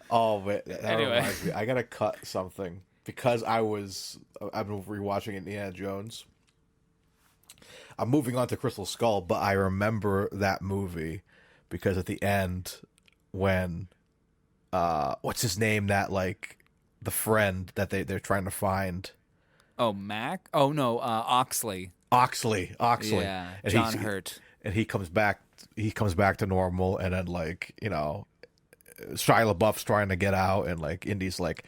Oh, man. That Anyway. reminds me. I got to cut something because I've been rewatching Indiana Jones. I'm moving on to Crystal Skull, but I remember that movie because at the end when what's his name, that like the friend that they're trying to find. Oh, Mac? Oh no, Oxley. Oxley. Yeah, and John Hurt. And he comes back to normal, and then like, Shia LaBeouf's trying to get out, and like Indy's like,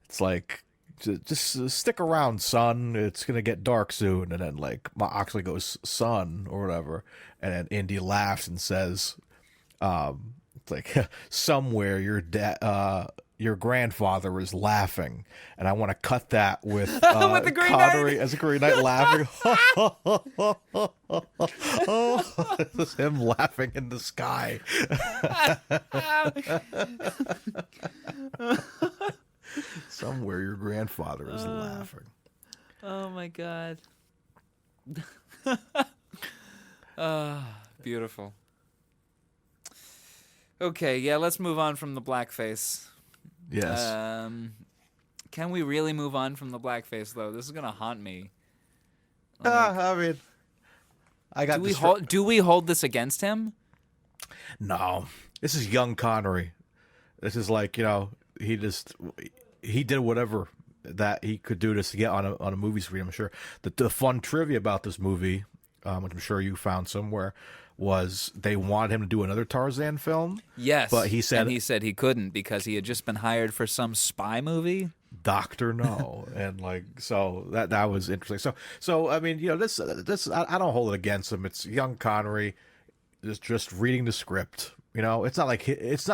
it's like, just stick around, son. It's gonna get dark soon. And then like Oxley goes, son, or whatever, and then Indy laughs and says, it's like somewhere your dad, your grandfather is laughing, and I want to cut that with, With the Green Connery Knight. as a Green Knight laughing. This is him laughing in the sky. Somewhere your grandfather is laughing. Oh my God. Beautiful. Okay, yeah, let's move on from the blackface. Yes. Can we really move on from the blackface, though? This is gonna haunt me. I mean, I got Do we hold this against him? No, this is young Connery. This is like, he did whatever that he could do just to get on a movie screen. I'm sure the fun trivia about this movie, which I'm sure you found somewhere, was they wanted him to do another Tarzan film. Yes, but he said he couldn't because he had just been hired for some spy movie. Dr. No. And so that was interesting. So I mean, this I don't hold it against him. It's young Connery just reading the script. It's not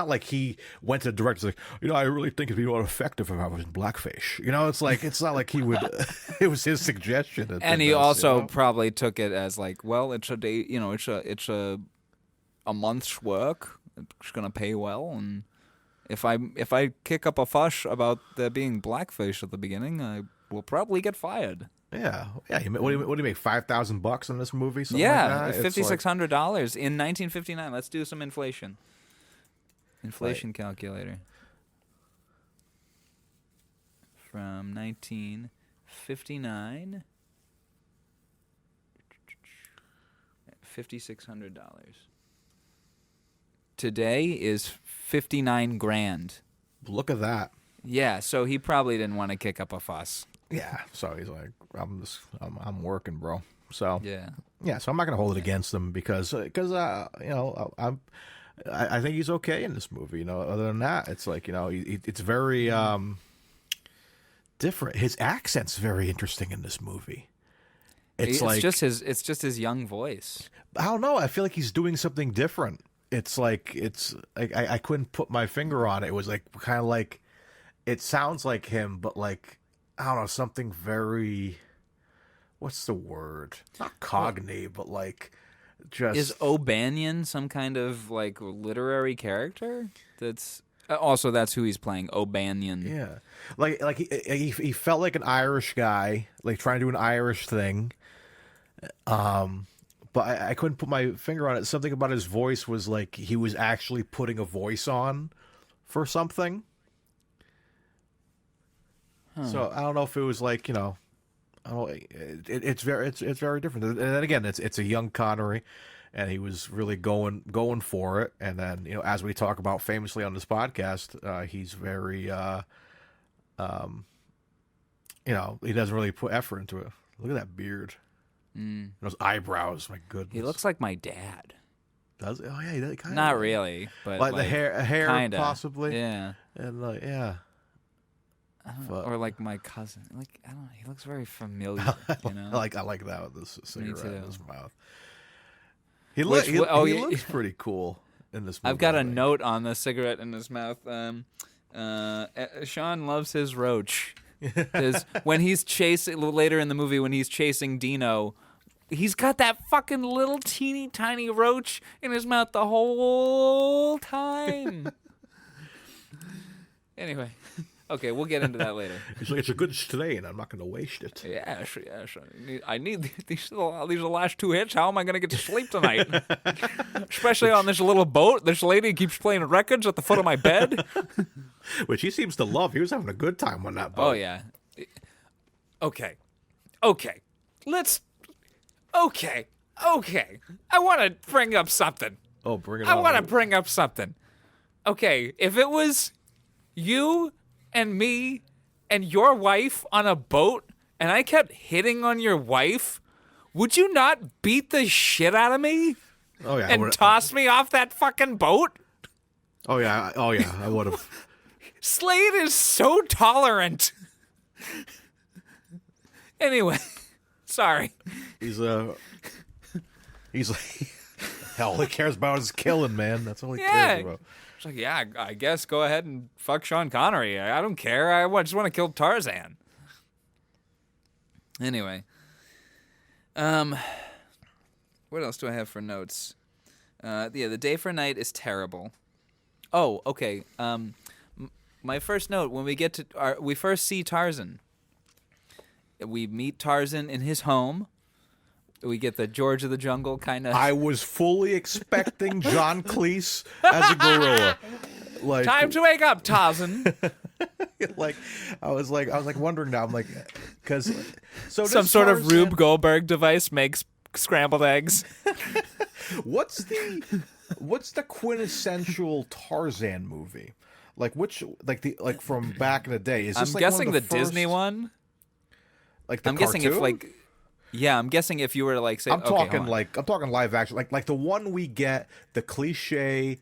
like he went to the director like, I really think it'd be more effective if I was in blackface. It's not like he would. It was his suggestion. And he also probably took it as like, well, it's a day, it's a month's work. It's gonna pay well, and if I kick up a fuss about there being blackface at the beginning, I will probably get fired. Yeah. What do you make? $5,000 on this movie? Something Yeah, like that? $5,600 in 1959. Let's do some inflation. Inflation calculator. From 1959, $5,600. Today is 59 grand. Look at that. Yeah, so he probably didn't want to kick up a fuss. Yeah. So he's like, I'm working, bro. So Yeah. So I'm not gonna hold it against him because I think he's okay in this movie. Other than that, it's like it's very different. His accent's very interesting in this movie. It's just his young voice. I don't know. I feel like he's doing something different. It's like I couldn't put my finger on it. It was like kind of like it sounds like him, but like I don't know, something very. What's the word? Not cognate, but like just. Is O'Banion some kind of like literary character? That's who he's playing, O'Banion. Yeah, like he felt like an Irish guy, like trying to do an Irish thing. But I couldn't put my finger on it. Something about his voice was like he was actually putting a voice on for something. Huh. So I don't know if it was like it's very different. And then again, it's a young Connery, and he was really going for it. And then as we talk about famously on this podcast, he's very he doesn't really put effort into it. Look at that beard. Those eyebrows, my goodness. He looks like my dad. Does it? Oh yeah, he kind of. Not really, but like the hair kinda, possibly. Yeah, and yeah. Or like my cousin. Like I don't know. He looks very familiar. I like that with this cigarette in his mouth. He looks pretty cool in this movie. I've got a note on the cigarette in his mouth. Sean loves his roach. Because when he's chasing later in the movie, when he's chasing Dino, he's got that fucking little teeny tiny roach in his mouth the whole time. Anyway, okay, we'll get into that later. He's like, it's a good strain. I'm not going to waste it. Yeah, sure. I need these are the last two hits. How am I going to get to sleep tonight? Especially on this little boat. This lady keeps playing records at the foot of my bed. Which he seems to love. He was having a good time on that boat. Oh, yeah. Okay. Let's... Okay. I want to bring up something. Oh, bring it on. I want to bring up something. Okay, if it was you and me and your wife on a boat and I kept hitting on your wife, would you not beat the shit out of me? Oh, yeah. And toss me off that fucking boat? Oh, yeah, I would have. Slade is so tolerant. Anyway, sorry. He's like All he cares about is killing, man. That's all he Yeah. cares about. It's like, yeah, I guess go ahead and fuck Sean Connery. I don't care. Just want to kill Tarzan. Anyway. What else do I have for notes? The Day for Night is terrible. Oh, okay. My first note, when we get to we first see Tarzan. We meet Tarzan in his home. We get the George of the Jungle kind of. I was fully expecting John Cleese as a gorilla. Like, Time to wake up, Tarzan. like I was wondering now. I'm like, because Some sort of Rube Goldberg device makes scrambled eggs. What's the quintessential Tarzan movie? Like like from back in the day? Is this I'm like guessing one of the Disney one. Like the I'm cartoon? guessing if like. Yeah, I'm guessing if you were to like say, I'm talking hold on. live action, like the one we get, the cliche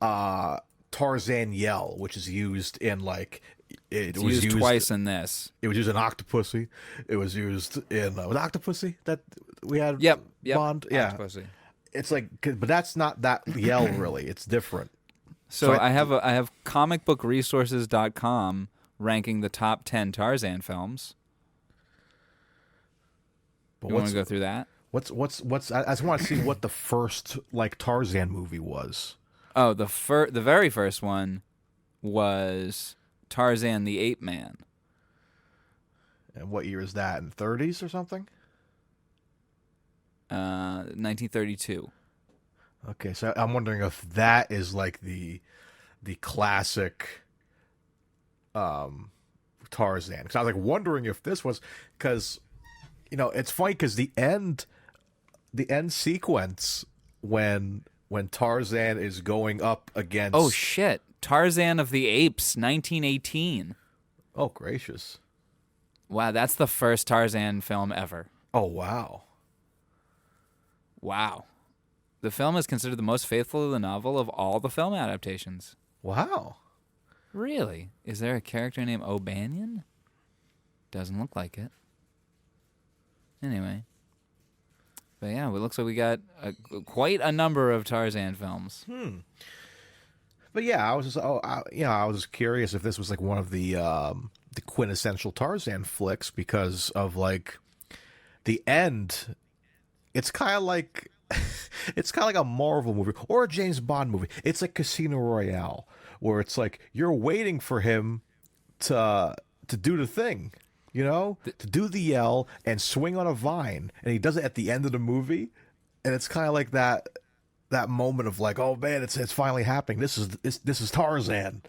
Tarzan yell, which is used in like it was used twice in this. It was used in Octopussy. It was used in was Octopussy that we had. Yep. Bond. Yeah, Octopussy. it's like, but that's not that yell really. It's different. So I have comicbookresources.com ranking the top 10 Tarzan films. But You want to go through that? What's I just want to see what the first like Tarzan movie was. Oh, the very first one was Tarzan the Ape Man. And what year is that? In the 30s or something? 1932. Okay, so I'm wondering if that is like the classic Tarzan. Because I was like wondering if this was, because it's funny because the end sequence when Tarzan is going up against. Oh shit! Tarzan of the Apes, 1918. Oh gracious! Wow, that's the first Tarzan film ever. Oh wow! Wow. The film is considered the most faithful to the novel of all the film adaptations. Wow. Really? Is there a character named O'Banion? Doesn't look like it. Anyway. But yeah, it looks like we got quite a number of Tarzan films. But yeah, I was just I was curious if this was like one of the quintessential Tarzan flicks because of like the end. It's kind of like a Marvel movie or a James Bond movie. It's like Casino Royale, where it's like you're waiting for him to do the thing, to do the yell and swing on a vine, and he does it at the end of the movie, and it's kind of like that moment of like, oh man, it's finally happening. This is Tarzan,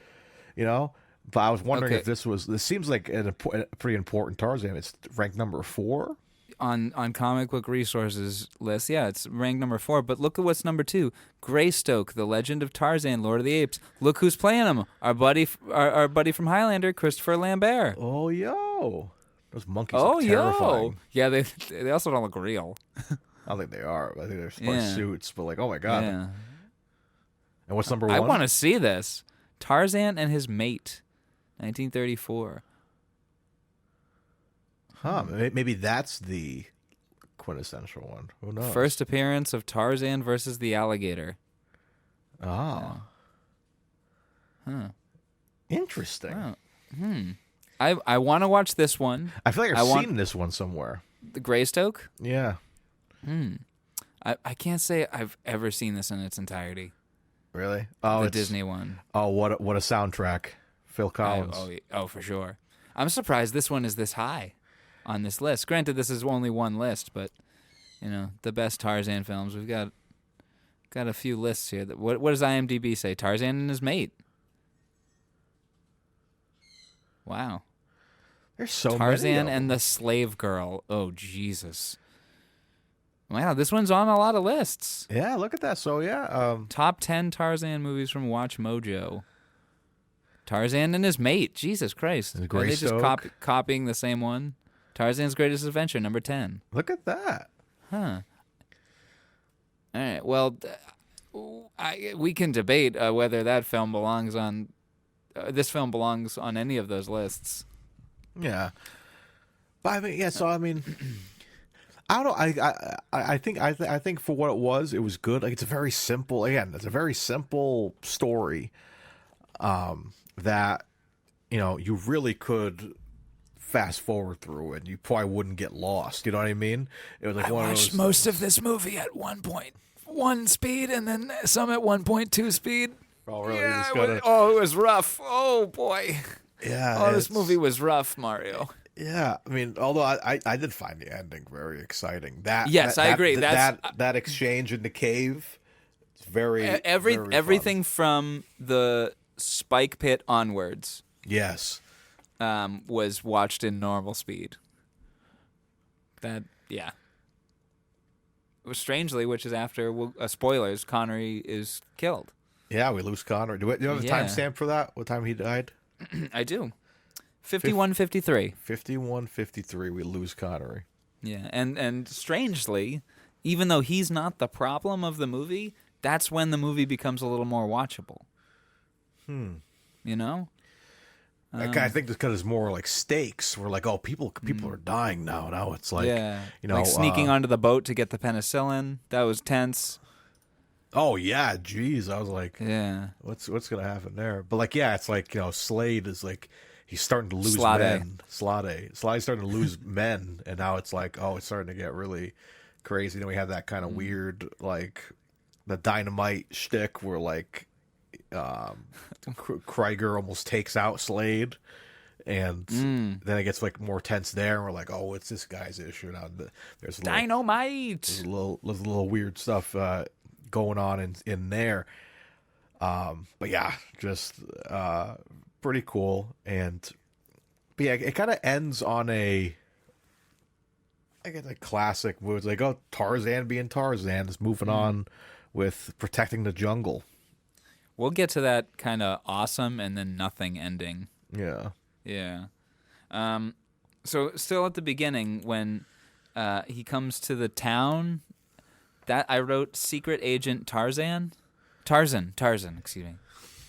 But I was wondering if this seems like a pretty important Tarzan. It's ranked number 4. On Comic Book Resources list, yeah, it's ranked number 4. But look at what's number 2: Greystoke, The Legend of Tarzan, Lord of the Apes. Look who's playing him: our buddy from Highlander, Christopher Lambert. Oh yo, those monkeys are terrifying. Yeah, they also don't look real. I don't think they are. I think they're smart suits, but like, oh my god. Yeah. And what's number 1? I want to see this: Tarzan and His Mate, 1934. Huh? Maybe that's the quintessential one. Who knows? First appearance of Tarzan versus the alligator. Ah. Huh. Interesting. Oh. I want to watch this one. I feel like I've seen this one somewhere. The Greystoke? Yeah. I can't say I've ever seen this in its entirety. Really? Oh, the Disney one. Oh, what a soundtrack. Phil Collins. Oh, for sure. I'm surprised this one is this high on this list. Granted, this is only one list, but the best Tarzan films. We've got a few lists here. What does IMDb say? Tarzan and His Mate. Wow. There's so Tarzan many of them. and the Slave Girl. Oh Jesus. Wow, this one's on a lot of lists. Yeah, look at that. So yeah, Top 10 Tarzan movies from Watch Mojo. Tarzan and His Mate. Jesus Christ. Are they just copying the same one? Tarzan's Greatest Adventure, number 10. Look at that. Huh. All right. Well, we can debate whether that film belongs on. This film belongs on any of those lists. Yeah. But I mean, yeah. So I mean, I don't know. I think for what it was good. Like it's a very simple. Again, it's a very simple story. That you really could fast forward through and you probably wouldn't get lost. You know what I mean? It was like I one watched of those. most of this movie at 1.1 speed and then some at 1.2 speed. Oh, really? Yeah, it was rough. Oh boy. Yeah. This movie was rough, Mario. Yeah, I mean, although I did find the ending very exciting. I agree. That exchange in the cave, it's very everything from the spike pit onwards. Yes. Was watched in normal speed. It was strangely, which is after spoilers, Connery is killed. Yeah, we lose Connery. Do you have a timestamp for that? What time he died? I do. 51:53. 51:53. We lose Connery. Yeah, and strangely, even though he's not the problem of the movie, that's when the movie becomes a little more watchable. You know? I think because it's more like stakes. We're like, oh, people are dying now. Now it's like, like sneaking onto the boat to get the penicillin. That was tense. Oh yeah, geez. I was like, yeah, what's gonna happen there? But like, yeah, it's like Slade is like he's starting to lose men. Slade's starting to lose men, and now it's like, oh, it's starting to get really crazy. Then we have that kind of weird like the dynamite shtick where like. Krieger almost takes out Slade, and then it gets like more tense there. And we're like, "Oh, it's this guy's issue now." There's dynamite. There's a little weird stuff going on in there. But yeah, just pretty cool. But yeah, it kind of ends on a classic move. It's like, oh, Tarzan being Tarzan is moving on with protecting the jungle. We'll get to that kind of awesome and then nothing ending. Yeah. Yeah. So still at the beginning when he comes to the town, that I wrote Secret Agent Tarzan, excuse me.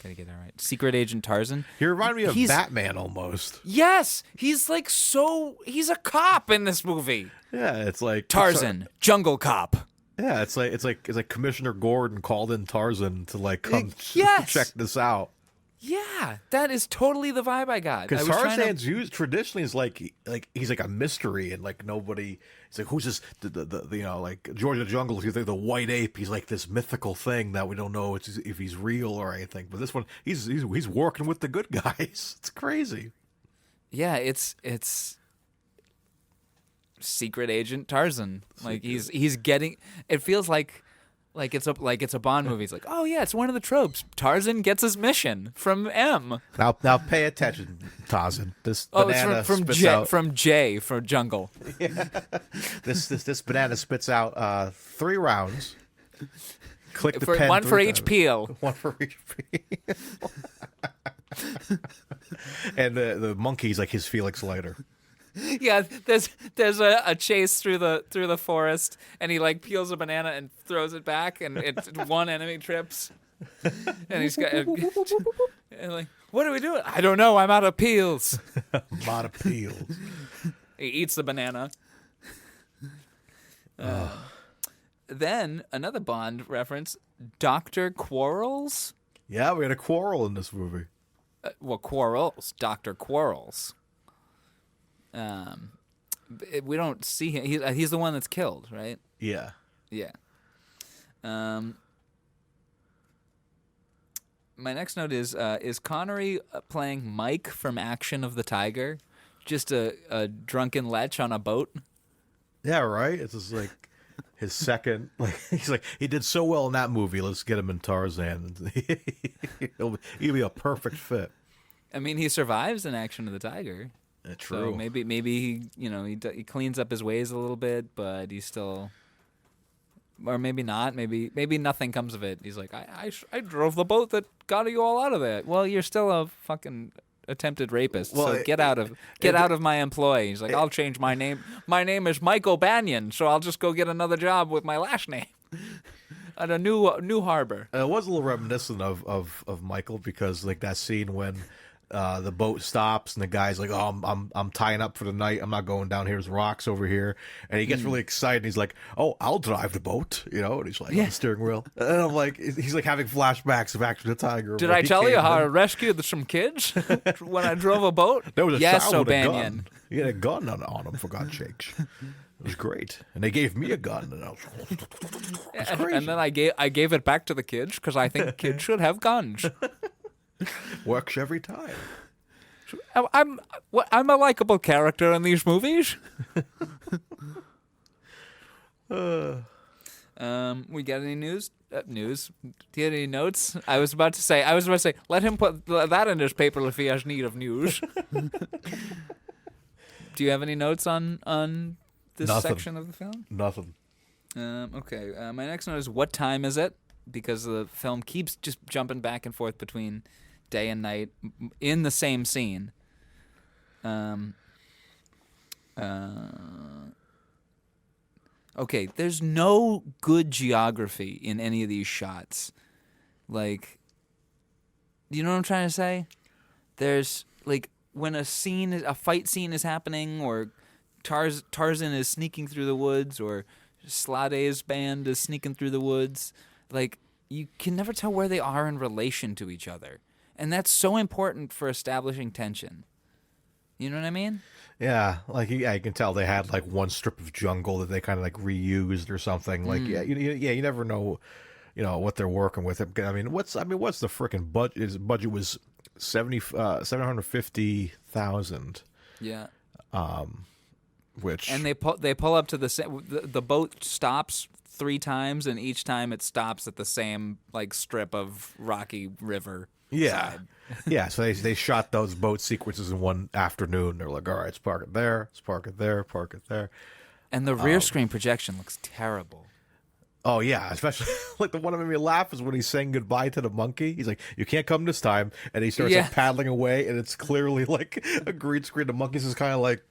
Gotta get that right. Secret Agent Tarzan. He reminded me of Batman almost. Yes! He's he's a cop in this movie. Yeah, it's like Tarzan, jungle cop. Yeah, it's like Commissioner Gordon called in Tarzan to like come check this out. Yeah, that is totally the vibe I got. Because Tarzan's used traditionally is like he's like a mystery and like nobody. He's like, who's this? The like George of the Jungle. He's like the white ape. He's like this mythical thing that we don't know if he's real or anything. But this one, he's working with the good guys. It's crazy. Yeah, it's Secret Agent Tarzan. Like he's getting. It feels like it's a Bond movie. It's like, oh yeah, it's one of the tropes. Tarzan gets his mission from M. Now pay attention, Tarzan. This banana from J for jungle. Yeah. This banana spits out 3 rounds. Click the pen. One for each peel. One for each peel. And the monkey's like his Felix Leiter. Yeah, there's a chase through the forest, and he like peels a banana and throws it back, and one enemy trips, and he's got and like, what are we doing? I don't know. I'm out of peels. I'm out of peels. He eats the banana. Then another Bond reference, Dr. Quarrels. Yeah, we had a quarrel in this movie. Quarrels, Dr. Quarrels. We don't see him. He's the one that's killed, right? Yeah. Yeah. My next note is Connery playing Mike from Action of the Tiger, just a drunken lech on a boat? Yeah, right. It's just like his second. Like he's like he did so well in that movie. Let's get him in Tarzan. He'll be a perfect fit. I mean, he survives in Action of the Tiger. True. So maybe he cleans up his ways a little bit, but he's still, or maybe not. Maybe nothing comes of it. He's like, I drove the boat that got you all out of there. Well, you're still a fucking attempted rapist. Well, so get out of my employ. He's like, I'll change my name. My name is Mike O'Banion, so I'll just go get another job with my last name at a new harbor. It was a little reminiscent of Michael because like that scene when the boat stops, and the guy's like, "Oh, I'm tying up for the night. I'm not going down here. There's rocks over here." And he gets really excited. He's like, "Oh, I'll drive the boat," And he's like on the steering wheel. And I'm like, he's like having flashbacks of Action the Tiger. Did I tell you how I rescued some kids when I drove a boat? There was a yes, child with a O'Banion. gun. He had a gun on him, for God's sakes. It was great, and they gave me a gun, and I was crazy. And then I gave it back to the kids because I think kids should have guns. Works every time. I'm a likable character in these movies. We got any news? News? Do you have any notes? I was about to say, let him put that in his paper if he has need of news. Do you have any notes on this section of the film? Nothing. Okay. My next note is, what time is it? Because the film keeps just jumping back and forth between day and night in the same scene. Okay, there's no good geography in any of these shots. Like, you know what I'm trying to say? There's, like, when a fight scene is happening, or Tarzan is sneaking through the woods, or Slade's band is sneaking through the woods, like, you can never tell where they are in relation to each other. And that's so important for establishing tension. You know what I mean? Yeah, like you can tell they had like one strip of jungle that they kind of like reused or something. Like you never know, what they're working with. I mean, what's the freaking budget? His budget was $750,000. Yeah. Which and they pull up to the boat stops 3 times, and each time it stops at the same like strip of rocky river. Yeah. Side. Yeah, so they shot those boat sequences in one afternoon. They're like, all right, let's park it there, let's park it there, park it there. And the rear screen projection looks terrible. Oh, yeah, especially, like, the one that made me laugh is when he's saying goodbye to the monkey. He's like, you can't come this time. And he starts like, paddling away, and it's clearly like a green screen. The monkey's just kind of like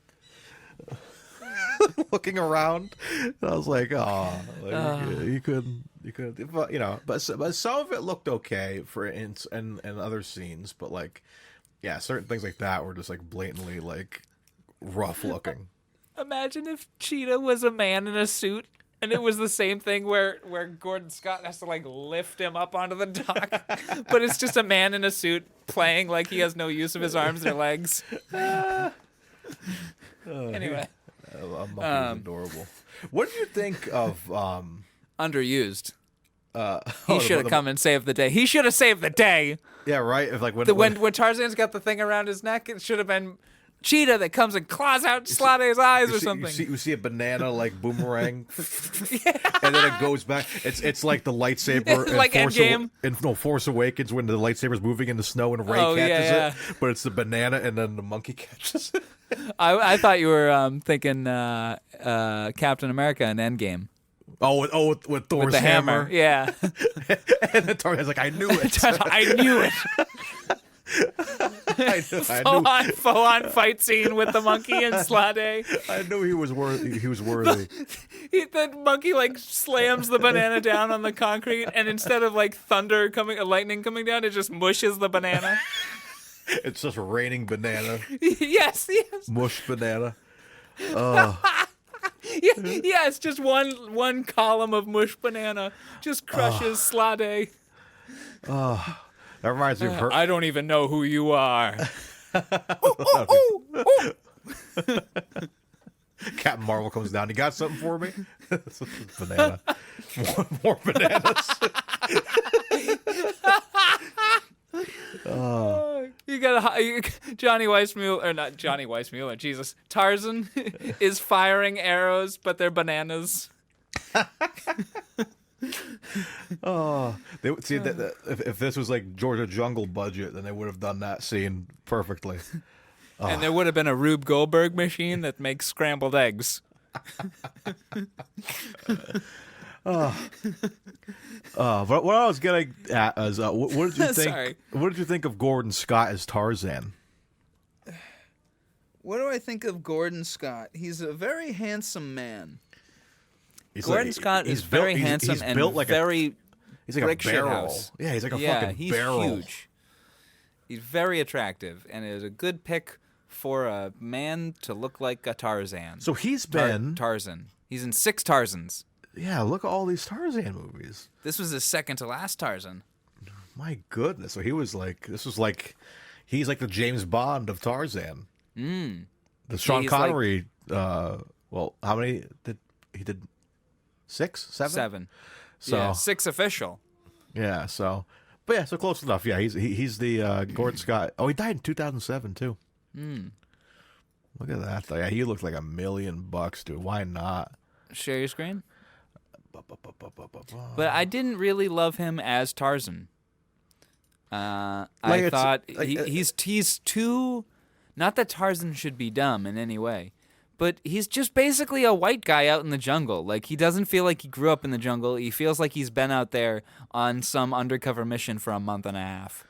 looking around. And I was like, oh, you couldn't, but some of it looked okay for and other scenes, but like, yeah, certain things like that were just like blatantly like rough looking. Imagine if Cheetah was a man in a suit, and it was the same thing where Gordon Scott has to like lift him up onto the dock, but it's just a man in a suit playing like he has no use of his arms or legs. Anyway. Monkey's adorable. What did you think of underused? He should have come and saved the day. He should have saved the day. Yeah, right. If like when Tarzan's got the thing around his neck, it should have been Cheetah that comes and claws out Slade's eyes or something. You see a banana like boomerang, and then it goes back. It's like the lightsaber like Endgame. Force Awakens when the lightsaber's moving in the snow and Rey catches it, but it's the banana and then the monkey catches it. I thought you were thinking Captain America in Endgame. Oh, with Thor's with the hammer. Yeah. And then Tarzan's like, I knew it. I knew it. Full on fight scene with the monkey and Slade. I knew he was worthy. The monkey like slams the banana down on the concrete, and instead of like lightning coming down, it just mushes the banana. It's just raining banana. Yes. Mush banana. Yeah, it's just one column of mush banana just crushes Slade. That reminds me of her. I don't even know who you are. Captain Marvel comes down. You got something for me? Banana. More bananas. You got Johnny Weissmuller, or not Johnny Weissmuller, Jesus. Tarzan is firing arrows, but they're bananas. If this was like Georgia Jungle budget, then they would have done that scene perfectly. And there would have been a Rube Goldberg machine that makes scrambled eggs. But what I was getting at is, what did you think? Sorry. What did you think of Gordon Scott as Tarzan? What do I think of Gordon Scott? He's a very handsome man. Gordon Scott is very handsome and built like very he's like a barrel. Yeah, he's like a fucking he's barrel. Huge. He's very attractive, and is a good pick for a man to look like a Tarzan. So he's been Tarzan. He's in 6 Tarzans. Yeah, look at all these Tarzan movies. This was his second to last Tarzan. My goodness. So he was like, he's like the James Bond of Tarzan. The Sean Connery, well, how many did he did? 6? 7? 7. So, yeah, 6 official. Yeah, so, but yeah, so close enough. Yeah, he's the Gordon Scott. Oh, he died in 2007 too. Look at that. Yeah, he looked like $1 million, dude. Why not? Share your screen. But I didn't really love him as Tarzan. I thought he's too. Not that Tarzan should be dumb in any way, but he's just basically a white guy out in the jungle. Like, he doesn't feel like he grew up in the jungle. He feels like he's been out there on some undercover mission for a month and a half.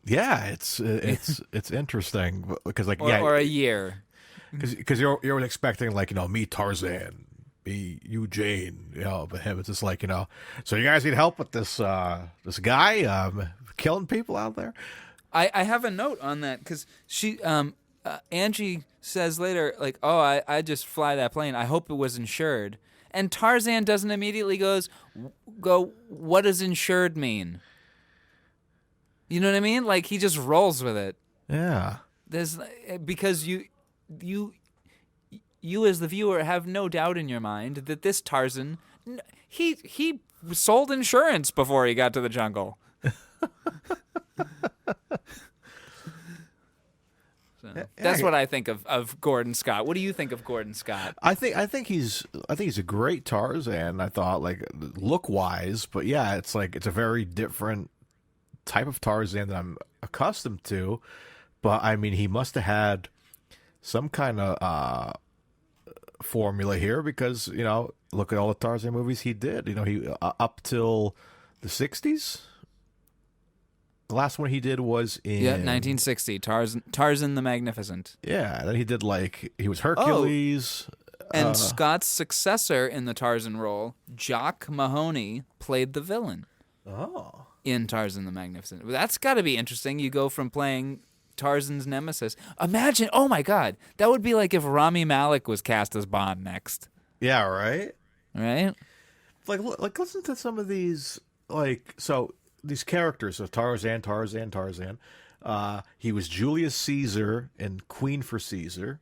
Yeah, it's interesting because or a year. Because you're expecting meet Tarzan, be you Jane, but him it's just like so you guys need help with this guy killing people out there. I have a note on that because she Angie says later I just fly that plane. I hope it was insured. And Tarzan doesn't immediately go, what does insured mean? You know what I mean? Like, he just rolls with it. Yeah. Because you as the viewer have no doubt in your mind that this Tarzan, he sold insurance before he got to the jungle. That's what I think of Gordon Scott. What do you think of Gordon Scott? I think he's a great Tarzan. I thought, look wise, but yeah, it's a very different type of Tarzan that I'm accustomed to. But I mean, he must have had some kind of formula here because look at all the Tarzan movies he did. He up till the 60s. The last one he did was in 1960. Tarzan the Magnificent. Yeah, then he did he was Hercules. And Scott's successor in the Tarzan role, Jock Mahoney, played the villain. Oh. In Tarzan the Magnificent. That's got to be interesting. You go from playing Tarzan's nemesis. Imagine, oh my God, that would be like if Rami Malek was cast as Bond next. Yeah, right? Right? Listen to some of these, these characters of Tarzan. He was Julius Caesar in Queen for Caesar.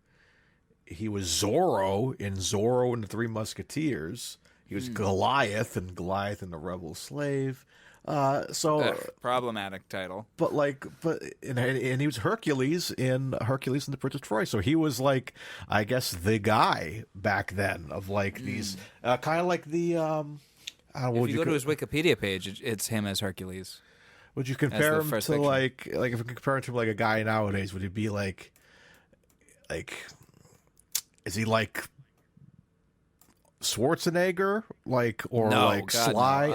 He was Zorro in Zorro and the Three Musketeers. He was Goliath in Goliath and the Rebel Slave. Problematic title. But and he was Hercules in the Prince of Troy. So he was I guess the guy back then of these kind of like the if you go to his Wikipedia page, it's him as Hercules. Would you compare him to if you compare him to a guy nowadays? Would he be is he like Schwarzenegger, or no, Sly? No.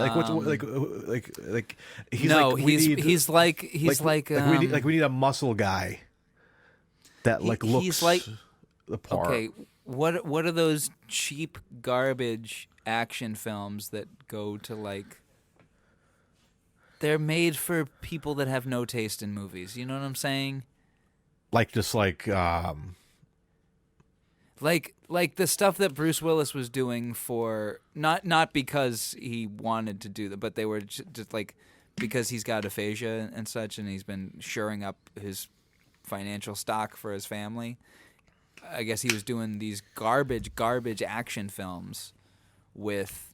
He's no, he's like we need a muscle guy that looks the part. Okay, what are those cheap garbage action films that go to they're made for people that have no taste in movies. You know what I'm saying? Like the stuff that Bruce Willis was doing for not because he wanted to do that, but they were just because he's got aphasia and such, and he's been shoring up his financial stock for his family. I guess he was doing these garbage action films with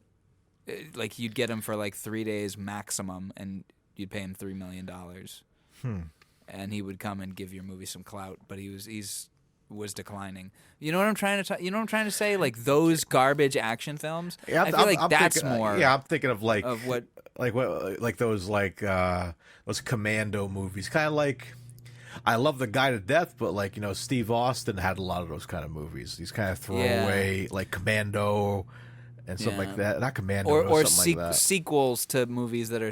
you'd get him for 3 days maximum, and you'd pay him $3 million, and he would come and give your movie some clout. But he was declining. You know what I'm trying to You know what I'm trying to say? Those garbage action films. Yeah, I feel that's more. I'm thinking of of what those commando movies. Kind of I love The Guy to Death, but Steve Austin had a lot of those kind of movies. These kind of throwaway Commando and stuff like that. Not Commando, or something like that. Sequels to movies that are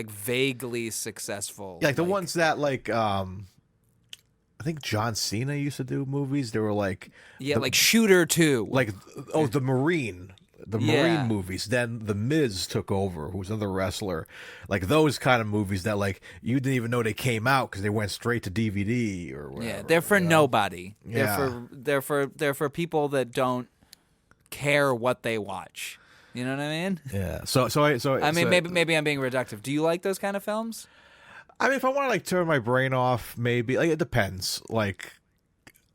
vaguely successssuccessful. Yeah, the ones that I think John Cena used to do movies. They were Shooter 2. The Marine. Marine movies. Then The Miz took over, who was another wrestler. Like those kind of movies that like you didn't even know they came out because they went straight to DVD or whatever. Yeah, they're for nobody. Yeah. They're for people that don't care what they watch. You know what I mean? Yeah. Maybe I'm being reductive. Do you like those kind of films? I mean, if I want to like turn my brain off, maybe like it depends. Like,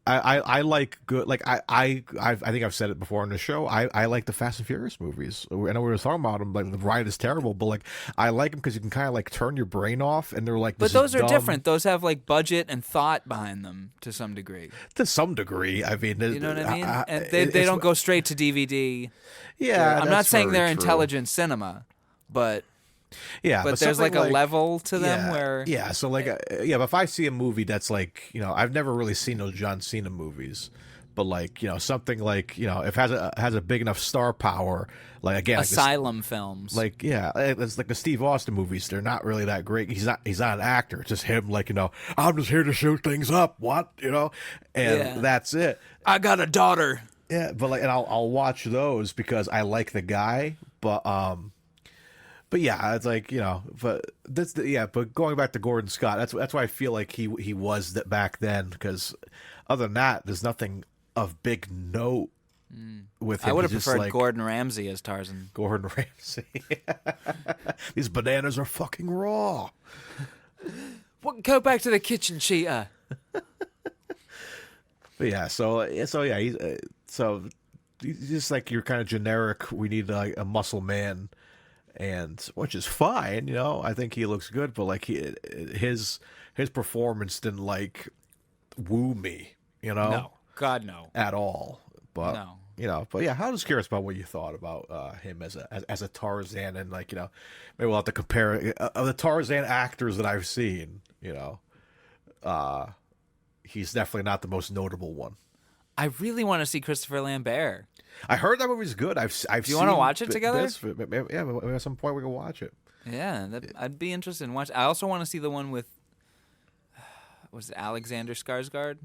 I like good. Like I think I've said it before on the show. I like the Fast and Furious movies. I know we were talking about them. Like the ride is terrible, but like I like them because you can kind of like turn your brain off, and they're like. But those are different. Those have like budget and thought behind them to some degree. To some degree, I mean, you know what I mean. And they don't go straight to DVD. Yeah, I'm not saying they're intelligent cinema, but. Yeah, but there's like a level to them where so like but if I see a movie that's like I've never really seen those John Cena movies, but like something like if it has a big enough star power, like again Asylum films, like it's like the Steve Austin movies, they're not really that great. He's not an actor, it's just him like I'm just here to shoot things up, and that's it. I got a daughter. Yeah, but like, and I'll watch those because I like the guy, But yeah, it's like but but going back to Gordon Scott, that's why I feel like he was that back then. Because other than that, there's nothing of big note with him. I would have preferred Gordon Ramsay as Tarzan. Gordon Ramsay, these bananas are fucking raw. Go back to the kitchen, Cheetah. But yeah, so he's just like your kind of generic. We need like a muscle man. And which is fine, I think he looks good, but like his performance didn't like woo me, No, God no, at all. But no. But yeah, I was curious about what you thought about him as a Tarzan, and like maybe we'll have to compare of the Tarzan actors that I've seen. He's definitely not the most notable one. I really want to see Christopher Lambert. I heard that movie's good. I've Do you want to watch it together? Yeah, maybe at some point we can watch it. Yeah, I'd be interested in watching. I also want to see the one with was it Alexander Skarsgård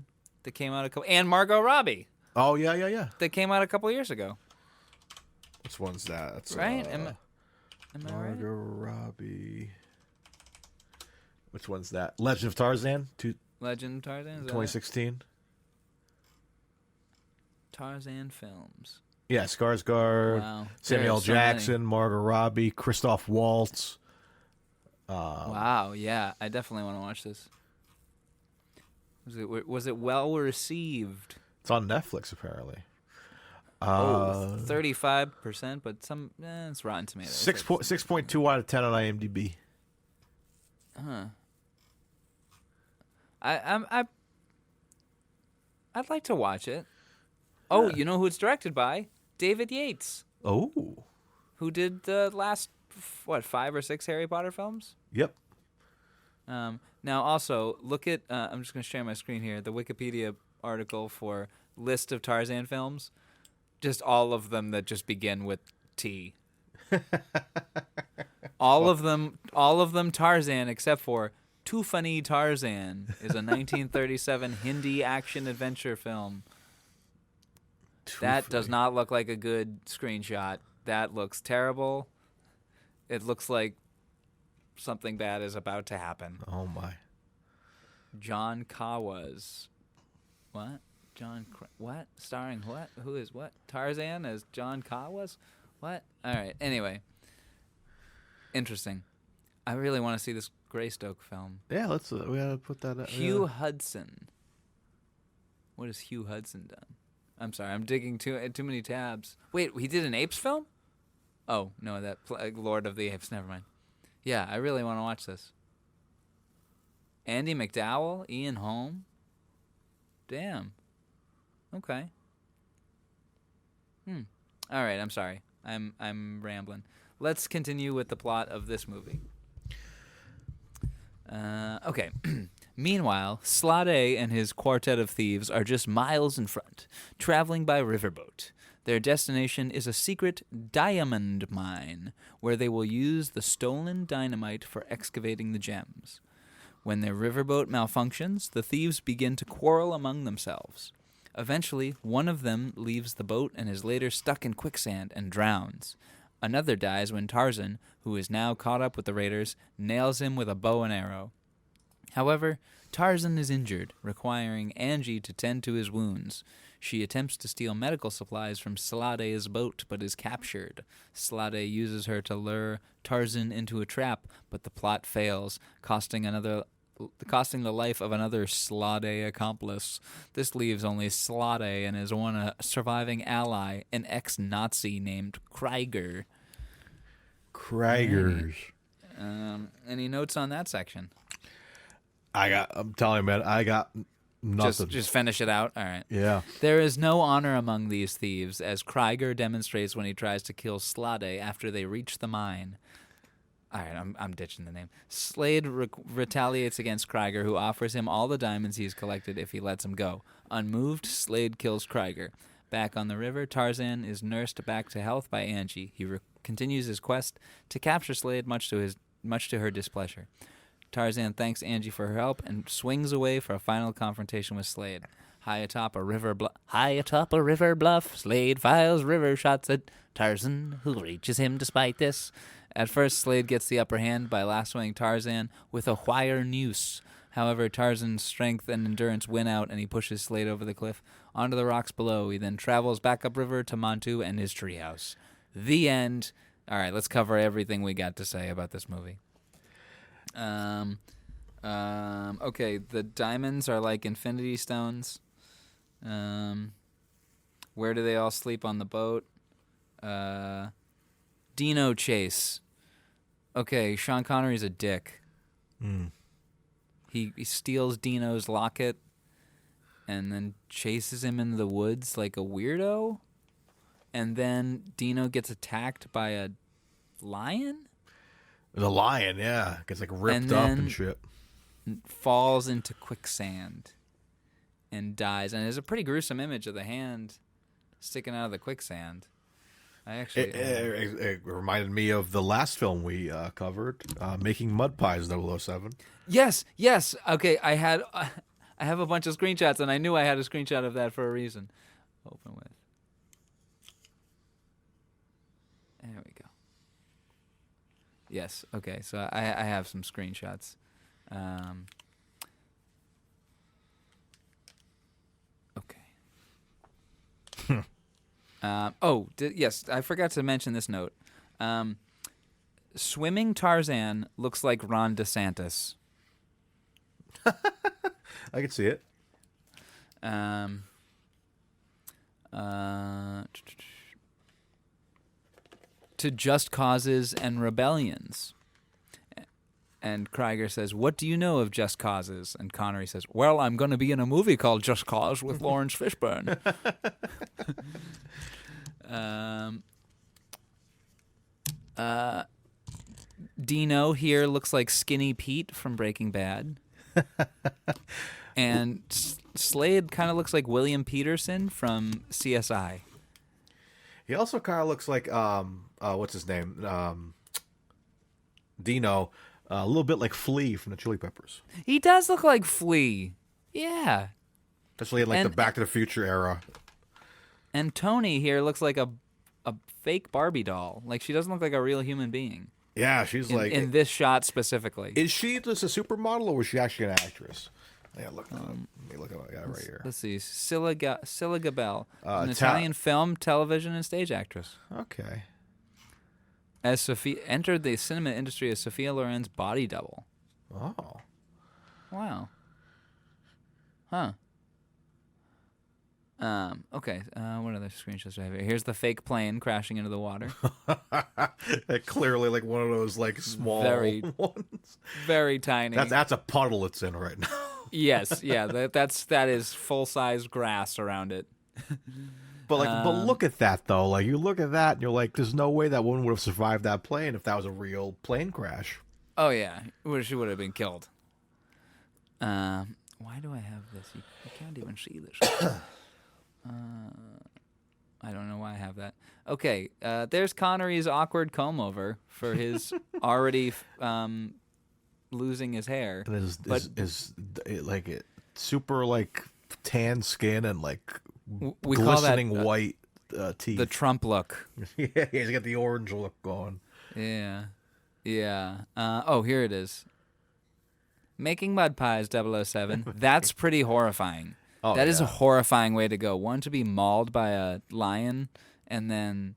that came out and Margot Robbie. Oh yeah. That came out a couple years ago. Which one's that? That's, right? Am I Margot right? Robbie. Which one's that? Legend of Tarzan. Legend of Tarzan. 2016. Tarzan films. Yeah, Skarsgård, wow. Samuel so Jackson, many. Margot Robbie, Christoph Waltz. Wow, yeah, I definitely want to watch this. Was it well received? It's on Netflix apparently. 35%, but it's Rotten Tomatoes. 6.2 out of 10 on IMDb. I'd like to watch it. Oh, you know who it's directed by? David Yates. Oh. Who did the last, 5 or 6 Harry Potter films? Yep. Now, also, look at, I'm just going to share my screen here, the Wikipedia article for list of Tarzan films. Just all of them that just begin with T. all of them Tarzan, except for Too Funny Tarzan is a 1937 Hindi action-adventure film. That does not look like a good screenshot. That looks terrible. It looks like something bad is about to happen. Oh, my. John Kawas. What? What? Starring what? Who is what? Tarzan as John Kawas? What? All right. Anyway. Interesting. I really want to see this Greystoke film. Yeah, we gotta put that up. Hugh Hudson. What has Hugh Hudson done? I'm sorry, I'm digging too many tabs. Wait, he did an Apes film? Oh, no, that Lord of the Apes. Never mind. Yeah, I really want to watch this. Andy McDowell, Ian Holm. Damn. Okay. All right, I'm sorry. I'm rambling. Let's continue with the plot of this movie. Okay. Meanwhile, Slade and his quartet of thieves are just miles in front, traveling by riverboat. Their destination is a secret diamond mine, where they will use the stolen dynamite for excavating the gems. When their riverboat malfunctions, the thieves begin to quarrel among themselves. Eventually, one of them leaves the boat and is later stuck in quicksand and drowns. Another dies when Tarzan, who is now caught up with the raiders, nails him with a bow and arrow. However, Tarzan is injured, requiring Angie to tend to his wounds. She attempts to steal medical supplies from Slade's boat, but is captured. Slade uses her to lure Tarzan into a trap, but the plot fails, costing the life of another Slade accomplice. This leaves only Slade and his one surviving ally, an ex-Nazi named Krieger. Krieger's. Any notes on that section? I'm telling you, man, I got nothing. Just finish it out? All right. Yeah. There is no honor among these thieves, as Krieger demonstrates when he tries to kill Slade after they reach the mine. All right, I'm ditching the name. Slade retaliates against Krieger, who offers him all the diamonds he's collected if he lets him go. Unmoved, Slade kills Krieger. Back on the river, Tarzan is nursed back to health by Angie. He continues his quest to capture Slade, much to her displeasure. Tarzan thanks Angie for her help and swings away for a final confrontation with Slade. High atop a river bluff, Slade fires river shots at Tarzan, who reaches him despite this. At first, Slade gets the upper hand by lassoing Tarzan with a wire noose. However, Tarzan's strength and endurance win out, and he pushes Slade over the cliff onto the rocks below. He then travels back upriver to Montu and his treehouse. The end. All right, let's cover everything we got to say about this movie. Okay, the diamonds are like infinity stones. Where do they all sleep on the boat? Dino chase. Okay, Sean Connery's a dick. He steals Dino's locket and then chases him into the woods like a weirdo. And then Dino gets attacked by a lion? The lion, yeah. Gets like ripped up and shit. Falls into quicksand and dies. And there's a pretty gruesome image of the hand sticking out of the quicksand. It reminded me of the last film we covered, Making Mud Pies 007. Yes. Okay, I have a bunch of screenshots, and I knew I had a screenshot of that for a reason. Open with. There we go. Yes. Okay. So I have some screenshots. Okay. Yes, I forgot to mention this note. Swimming Tarzan looks like Ron DeSantis. I can see it. To just causes and rebellions. And Krieger says, "What do you know of just causes?" And Connery says, "Well, I'm going to be in a movie called Just Cause with Lawrence Fishburne." Dino here looks like Skinny Pete from Breaking Bad. And Slade kind of looks like William Peterson from CSI. He also kind of looks like, what's his name? Dino. A little bit like Flea from the Chili Peppers. He does look like Flea. Yeah. Especially in the Back to the Future era. And Tony here looks like a fake Barbie doll. Like, she doesn't look like a real human being. Yeah, she's in this shot specifically. Is she just a supermodel, or was she actually an actress? Yeah, look at that right here. Let's see. Scylla Gabel, an Italian film, television, and stage actress. Okay. As Sophia entered the cinema industry as Sophia Loren's body double. Oh. Wow. Huh. Okay. What other screenshots do I have here? Here's the fake plane crashing into the water. Clearly, like one of those like small ones. Very tiny. That's a puddle it's in right now. Yes. Yeah. That is full size grass around it. But look at that though. Like you look at that and you're like, there's no way that woman would have survived that plane if that was a real plane crash. Oh yeah, she would have been killed. Why do I have this? You can't even see this. I don't know why I have that. Okay, there's Connery's awkward comb over for his already losing his hair. And is like super like tan skin and like We call that glistening white teeth. the Trump look. Yeah, he's got the orange look going. Yeah. Here it is. Making mud pies, 007. That's pretty horrifying. That is a horrifying way to go. One, to be mauled by a lion, and then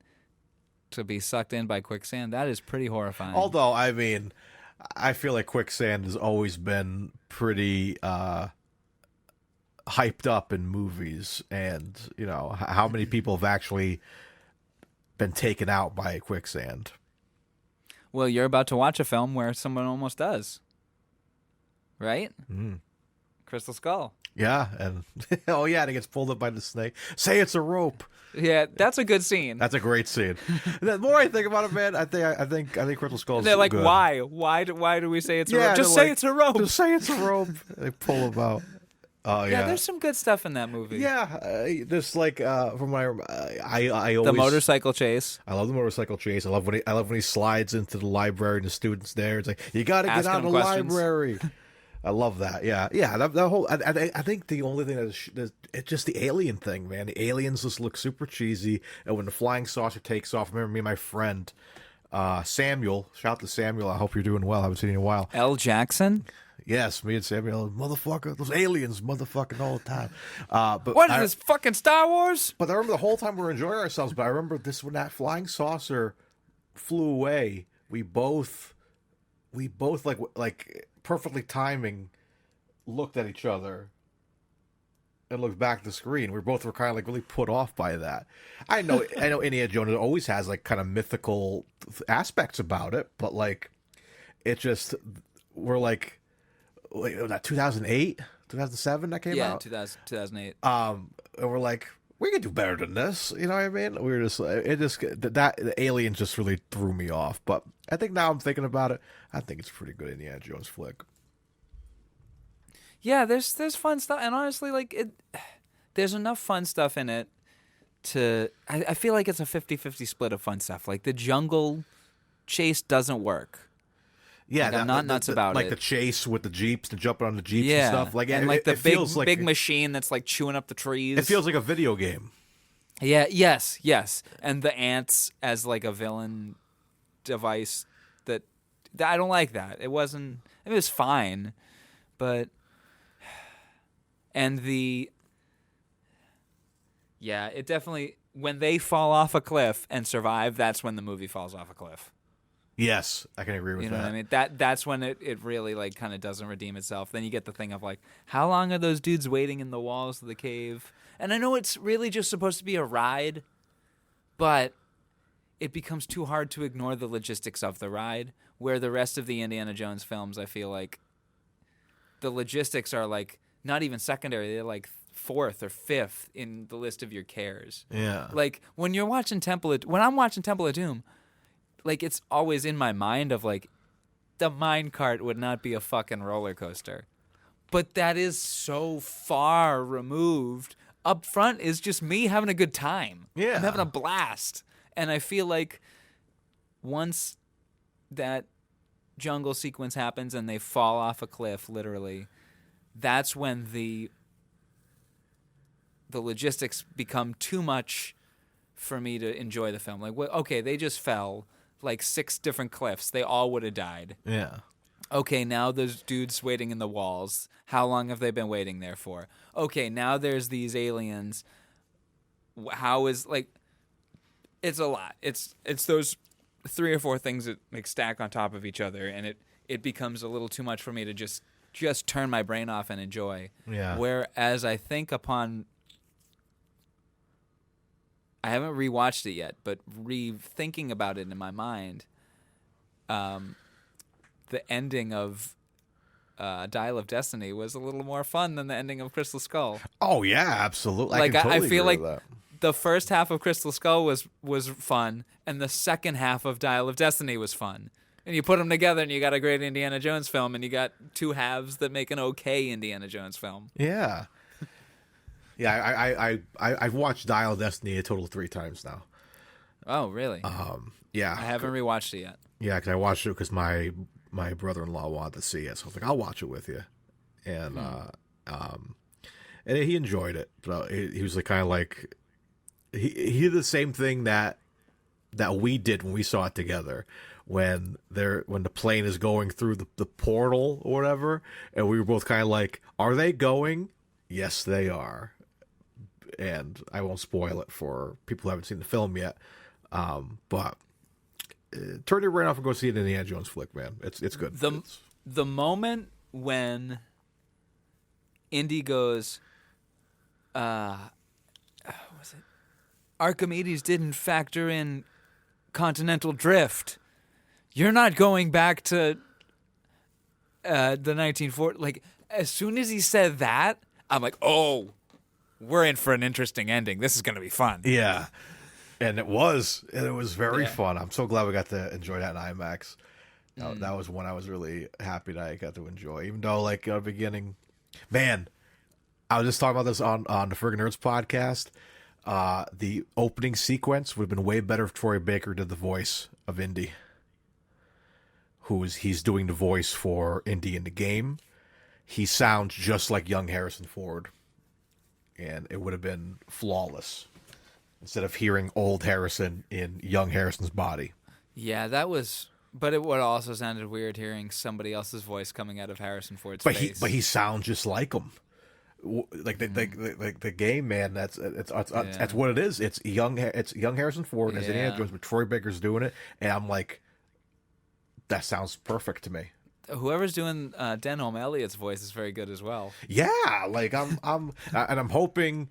to be sucked in by quicksand. That is pretty horrifying. Although, I mean, I feel like quicksand has always been pretty hyped up in movies, and how many people have actually been taken out by quicksand. Well, you're about to watch a film where someone almost does, right? Crystal Skull. Yeah, and and he gets pulled up by the snake. Say it's a rope. Yeah, that's a good scene. That's a great scene. The more I think about it, man, I think Crystal Skull's They're like, good. why? Why do we say it's a rope? Just say it's a rope. Just say it's a rope. They pull him out. Oh yeah, there's some good stuff in that movie. Yeah, just like from my I always the motorcycle chase. I love the motorcycle chase. I love when he slides into the library and the students there. It's like, you got to get out of the library. I love that. Yeah. That whole. I think the only thing that it's just the alien thing, man. The aliens just look super cheesy, and when the flying saucer takes off, I remember me and my friend Samuel. Shout out to Samuel. I hope you're doing well. I haven't seen you in a while. L. Jackson. Yes, me and Samuel, motherfucker, those aliens, motherfucking all the time. But what is this, fucking Star Wars? But I remember the whole time we were enjoying ourselves. But I remember this when that flying saucer flew away. We both like perfectly timing, looked at each other, and looked back at the screen. We both were kind of like really put off by that. I know Indiana Jones always has like kind of mythical aspects about it, but like it just we're like. Was that 2008, 2007 that came out? Yeah, 2008. And we're like, we could do better than this. You know what I mean? We were just, the aliens just really threw me off. But I think now I'm thinking about it, I think it's a pretty good Indiana Jones flick. Yeah, there's fun stuff, and honestly, like there's enough fun stuff in it to. I feel like it's a 50-50 split of fun stuff. Like the jungle chase doesn't work. Yeah, like, I'm not nuts about like it. Like the chase with the jeeps, the jumping on the jeeps and stuff. Like, and it, the it feels like big machine that's like chewing up the trees. It feels like a video game. Yeah. Yes. And the ants as like a villain device that I don't like that. It wasn't. It was fine, but it definitely when they fall off a cliff and survive, that's when the movie falls off a cliff. Yes, I can agree with that. You know what I mean? That's when it really like kind of doesn't redeem itself. Then you get the thing of like, how long are those dudes waiting in the walls of the cave? And I know it's really just supposed to be a ride, but it becomes too hard to ignore the logistics of the ride, where the rest of the Indiana Jones films, I feel like the logistics are like not even secondary. They're like fourth or fifth in the list of your cares. Yeah. Like when I'm watching Temple of Doom, like it's always in my mind of like the minecart would not be a fucking roller coaster. But that is so far removed. Up front is just me having a good time. Yeah. I'm having a blast. And I feel like once that jungle sequence happens and they fall off a cliff, literally, that's when the logistics become too much for me to enjoy the film. Like, okay, they just fell like 6 different cliffs. They all would have died. Yeah. Okay, now there's dudes waiting in the walls. How long have they been waiting there for? Okay, now there's these aliens. How is like? It's a lot. It's those 3 or 4 things that like stack on top of each other, and it becomes a little too much for me to just turn my brain off and enjoy. Yeah. Whereas I think upon. I haven't rewatched it yet, but rethinking about it in my mind, the ending of Dial of Destiny was a little more fun than the ending of Crystal Skull. Oh yeah, absolutely. Like I feel like that. The first half of Crystal Skull was fun, and the second half of Dial of Destiny was fun. And you put them together, and you got a great Indiana Jones film, and you got 2 halves that make an okay Indiana Jones film. Yeah. Yeah, I've watched Dial of Destiny a total of 3 times now. Oh, really? Yeah. I haven't rewatched it yet. Yeah, because I watched it because my brother-in-law wanted to see it, so I was like, I'll watch it with you. And and he enjoyed it. But he was like kind of like he did the same thing that we did when we saw it together. When the plane is going through the portal or whatever, and we were both kind of like, are they going? Yes, they are. And I won't spoil it for people who haven't seen the film yet. But turn your brain off and go see an Indiana Jones flick, man. It's good. The moment when Indy goes, what was it? Archimedes didn't factor in continental drift. You're not going back to the 1940s. Like, as soon as he said that, I'm like, oh, we're in for an interesting ending. This is going to be fun. Yeah. And it was very fun. I'm so glad we got to enjoy that in IMAX. That was one I was really happy that I got to enjoy. Even though, like, at the beginning, man, I was just talking about this on the Friggin' Nerds podcast. The opening sequence would have been way better if Troy Baker did the voice of Indy. He's doing the voice for Indy in the game. He sounds just like young Harrison Ford. And it would have been flawless instead of hearing old Harrison in young Harrison's body. Yeah, that was... But it would also sounded weird hearing somebody else's voice coming out of Harrison Ford's face. But he sounds just like him. Like the game, man. That's what it is. It's young Harrison Ford as Indiana Jones, but Troy Baker's doing it, and I'm like, that sounds perfect to me. Whoever's doing Denholm Elliott's voice is very good as well. Yeah, like I'm hoping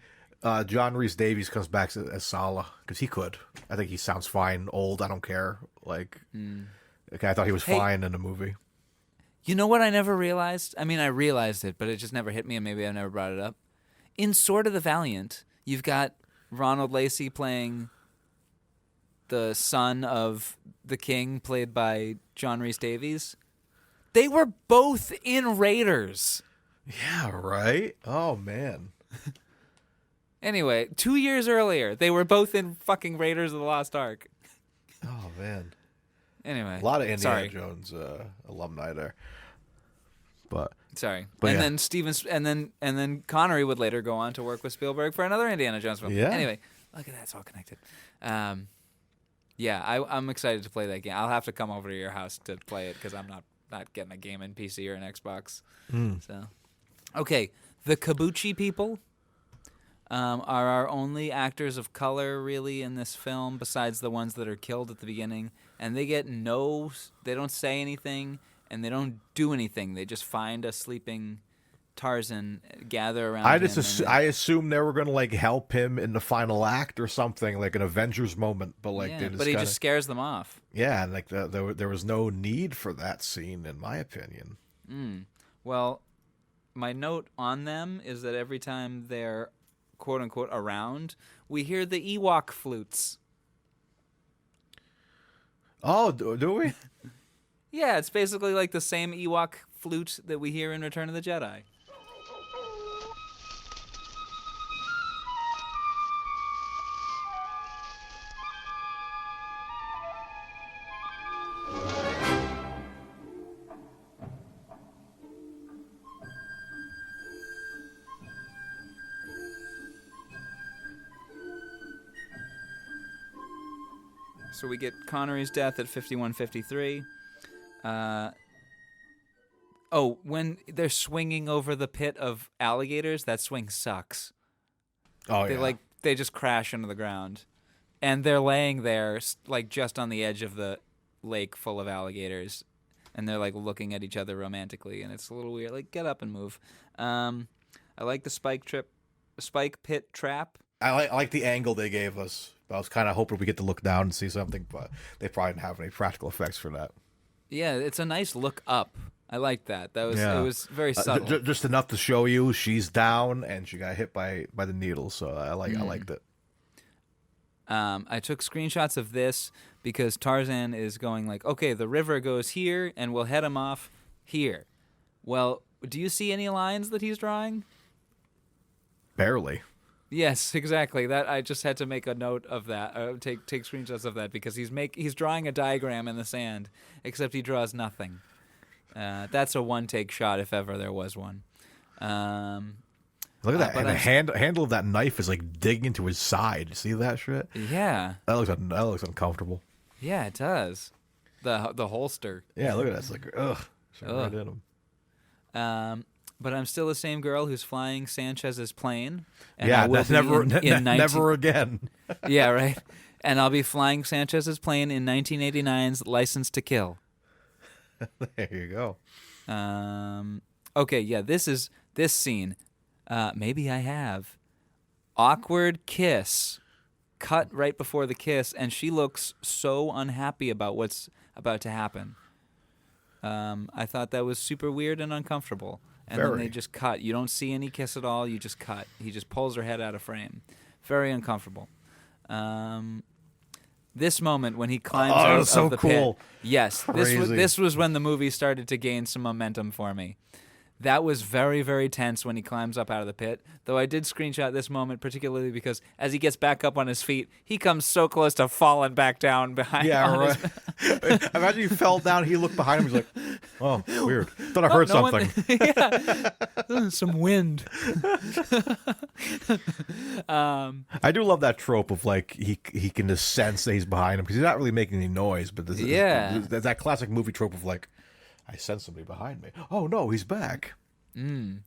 John Rhys Davies comes back as Sala because he could. I think he sounds fine. Old, I don't care. Like, okay, I thought he was fine in the movie. You know what I never realized? I mean, I realized it, but it just never hit me, and maybe I never brought it up. In Sword of the Valiant, you've got Ronald Lacey playing the son of the king, played by John Rhys Davies. They were both in Raiders. Yeah, right? Oh, man. Anyway, 2 years earlier, they were both in fucking Raiders of the Lost Ark. Oh, man. Anyway. A lot of Indiana Jones alumni there. But then Stevens and then Connery would later go on to work with Spielberg for another Indiana Jones film. Yeah. Anyway, look at that, it's all connected. I'm excited to play that game. I'll have to come over to your house to play it because I'm not getting a game in PC or an Xbox. So, okay, the Kabuchi people are our only actors of color really in this film, besides the ones that are killed at the beginning, and they don't say anything. And they don't do anything. They just find a sleeping Tarzan, gather around him. I assume they were going to like help him in the final act or something, like an Avengers moment. But like, he just scares them off. Yeah, and like there was no need for that scene, in my opinion. Well, my note on them is that every time they're quote unquote around, we hear the Ewok flutes. Oh, do we? Yeah, it's basically like the same Ewok flute that we hear in Return of the Jedi. So we get Connery's death at 51:53. When they're swinging over the pit of alligators, that swing sucks. Oh, yeah. They just crash into the ground. And they're laying there, like, just on the edge of the lake full of alligators. And they're, like, looking at each other romantically. And it's a little weird. Like, get up and move. I like the spike pit trap. I like the angle they gave us. I was kind of hoping we get to look down and see something, but they probably didn't have any practical effects for that. Yeah, it's a nice look up. I like that. It was very subtle. Just enough to show you she's down and she got hit by the needle. So I liked it. I took screenshots of this because Tarzan is going like, okay, the river goes here and we'll head him off here. Well, do you see any lines that he's drawing? Barely. Yes, exactly. That I just had to make a note of that. Take screenshots of that because he's drawing a diagram in the sand, except he draws nothing. That's a one-take shot if ever there was one. Look at that. And the handle of that knife is like digging into his side. You see that shit? Yeah. That looks uncomfortable. Yeah, it does. The holster. Yeah, look at that. It's like, ugh. Right in him. But I'm still the same girl who's flying Sanchez's plane. And Yeah, I will that's be never again. Yeah, right. And I'll be flying Sanchez's plane in 1989's License to Kill. There you go. Okay, yeah, this scene. Maybe I have. Awkward kiss. Cut right before the kiss, and she looks so unhappy about what's about to happen. I thought that was super weird and uncomfortable. And then they just cut. You don't see any kiss at all. You just cut. He just pulls her head out of frame. Very uncomfortable. This moment when he climbs out of the pit. Yes, this was when the movie started to gain some momentum for me. That was very, very tense when he climbs up out of the pit. Though I did screenshot this moment particularly because as he gets back up on his feet, he comes so close to falling back down behind. Yeah, right. Imagine he fell down. He looked behind him. He's like, "Oh, weird. Thought I heard something." Yeah, some wind. I do love that trope of like he can just sense that he's behind him because he's not really making any noise. But that classic movie trope of like, I sense somebody behind me. Oh no, he's back. And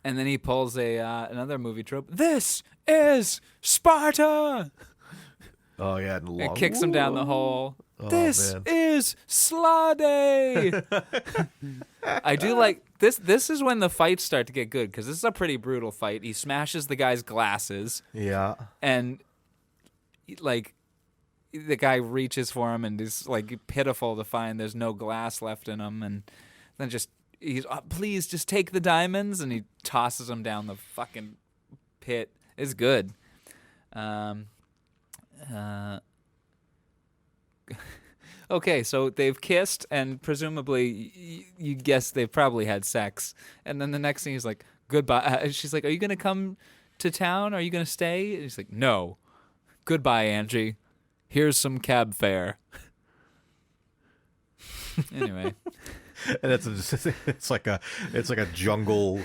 then he pulls another movie trope. This is Sparta. Oh yeah, and kicks him down the hole. Oh, this man. is Slade. I do like this. This is when the fights start to get good because this is a pretty brutal fight. He smashes the guy's glasses. Yeah, and like the guy reaches for him and is like pitiful to find there's no glass left in him, and then he's please just take the diamonds, and he tosses them down the fucking pit. It's good. Okay, so they've kissed, and presumably, you guess they've probably had sex. And then the next thing he's like, goodbye. She's like, are you going to come to town? Are you going to stay? And he's like, no. Goodbye, Angie. Here's some cab fare. Anyway. And it's like a jungle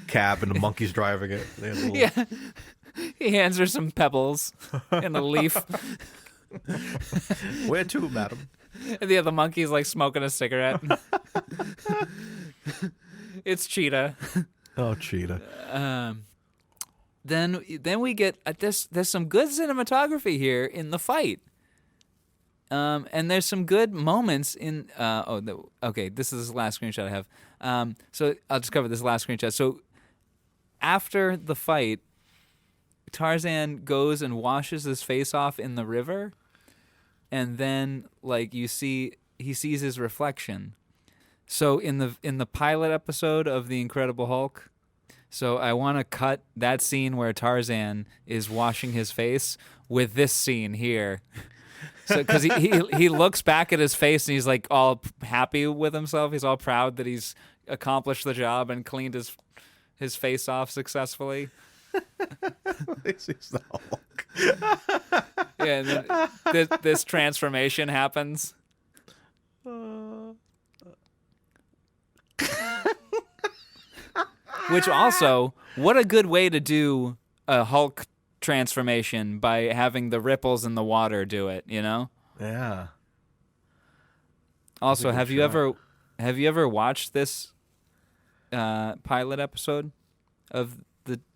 cab, and the monkey's driving it. Yeah. He hands her some pebbles and a leaf. Where to, madam? And the other monkey's like smoking a cigarette. It's Cheetah. Oh, Cheetah. Then we get there's some good cinematography here in the fight. And there's some good moments in okay, this is the last screenshot I have. So I'll just cover this last screenshot. So after the fight, Tarzan goes and washes his face off in the river, and then like he sees his reflection. So in the pilot episode of The Incredible Hulk, so I want to cut that scene where Tarzan is washing his face with this scene here. So because he looks back at his face and he's like all happy with himself. He's all proud that he's accomplished the job and cleaned his face off successfully. This is the Hulk. Yeah, and then this transformation happens. Which also, what a good way to do a Hulk transformation by having the ripples in the water do it, you know? Yeah. Also, have you ever watched this pilot episode of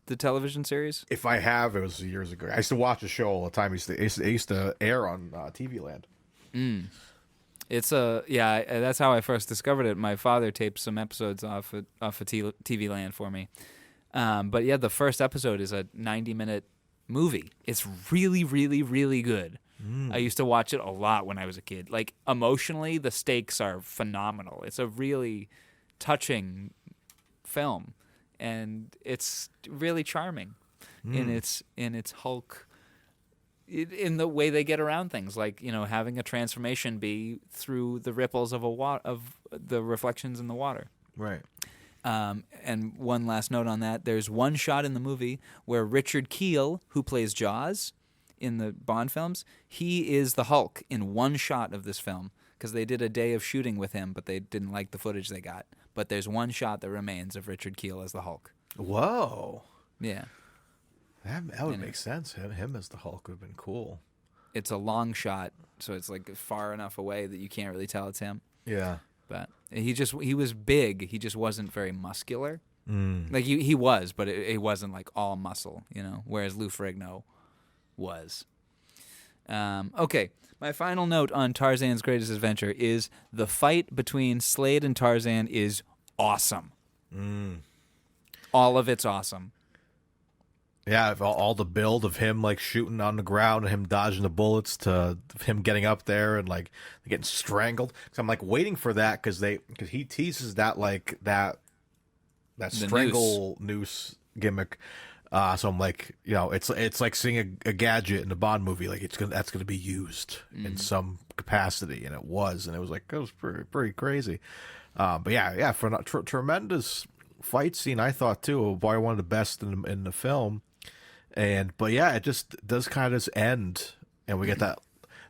the television series? If I have, it was years ago. I used to watch the show all the time. It used to air on TV Land. It's that's how I first discovered it. My father taped some episodes off of TV Land for me. But yeah, the first episode is a 90-minute movie. It's really, really, really good. I used to watch it a lot when I was a kid. Like emotionally, the stakes are phenomenal. It's a really touching film, and it's really charming in its Hulk. In the way they get around things, like having a transformation be through the ripples of of the reflections in the water. Right. And one last note on that: there's one shot in the movie where Richard Kiel, who plays Jaws in the Bond films, he is the Hulk in one shot of this film because they did a day of shooting with him, but they didn't like the footage they got. But there's one shot that remains of Richard Kiel as the Hulk. Whoa. Yeah. That would make sense. Him as the Hulk would have been cool. It's a long shot, so it's like far enough away that you can't really tell it's him. Yeah. But he was big. He just wasn't very muscular. Like he was, but it wasn't like all muscle, you know. Whereas Lou Ferrigno was. Okay, my final note on Tarzan's Greatest Adventure is the fight between Slade and Tarzan is awesome. All of it's awesome. Yeah, all the build of him like shooting on the ground and him dodging the bullets to him getting up there and like getting strangled. So I'm like waiting for that because he teases that like that strangle noose gimmick. So I'm like, you know, it's like seeing a gadget in a Bond movie. Like that's gonna be used in some capacity, and it was pretty crazy. But yeah, for a tremendous fight scene, I thought too. Probably one of the best in the film. But yeah, it just does kind of just end, and we get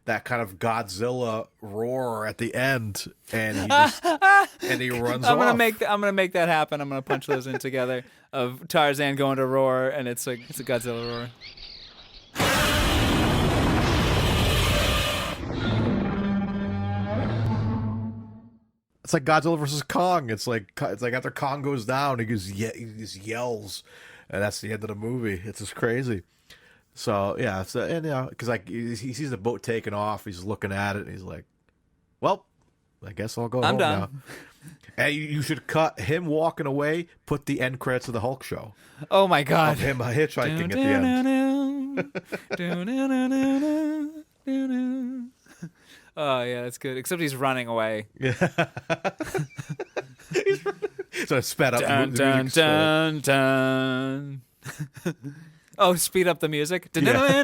that kind of Godzilla roar at the end, and he runs off. I'm gonna make that happen. I'm gonna punch those in together of Tarzan going to roar, and it's a Godzilla roar. It's like Godzilla versus Kong. It's like after Kong goes down, he just yells, and that's the end of the movie. It's just crazy. So yeah, because like he sees the boat taking off, he's looking at it, and he's like, "Well, I guess I'll go home done now." And you should cut him walking away. Put the end credits of the Hulk show. Oh my God! Of him hitchhiking at the end. Oh yeah, that's good. Except he's running away. Yeah. So I sped up. Dun. Oh, speed up the music. So yeah,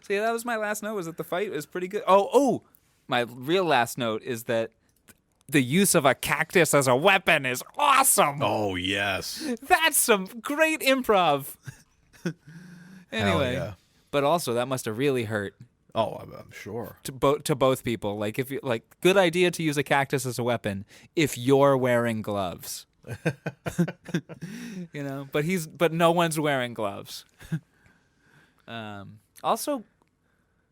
that was my last note. Was that the fight was pretty good. Oh, my real last note is that the use of a cactus as a weapon is awesome. Oh yes, that's some great improv. Anyway, yeah. But also that must have really hurt. Oh, I'm sure. To both people, like if you good idea to use a cactus as a weapon if you're wearing gloves. You know, but no one's wearing gloves. Also,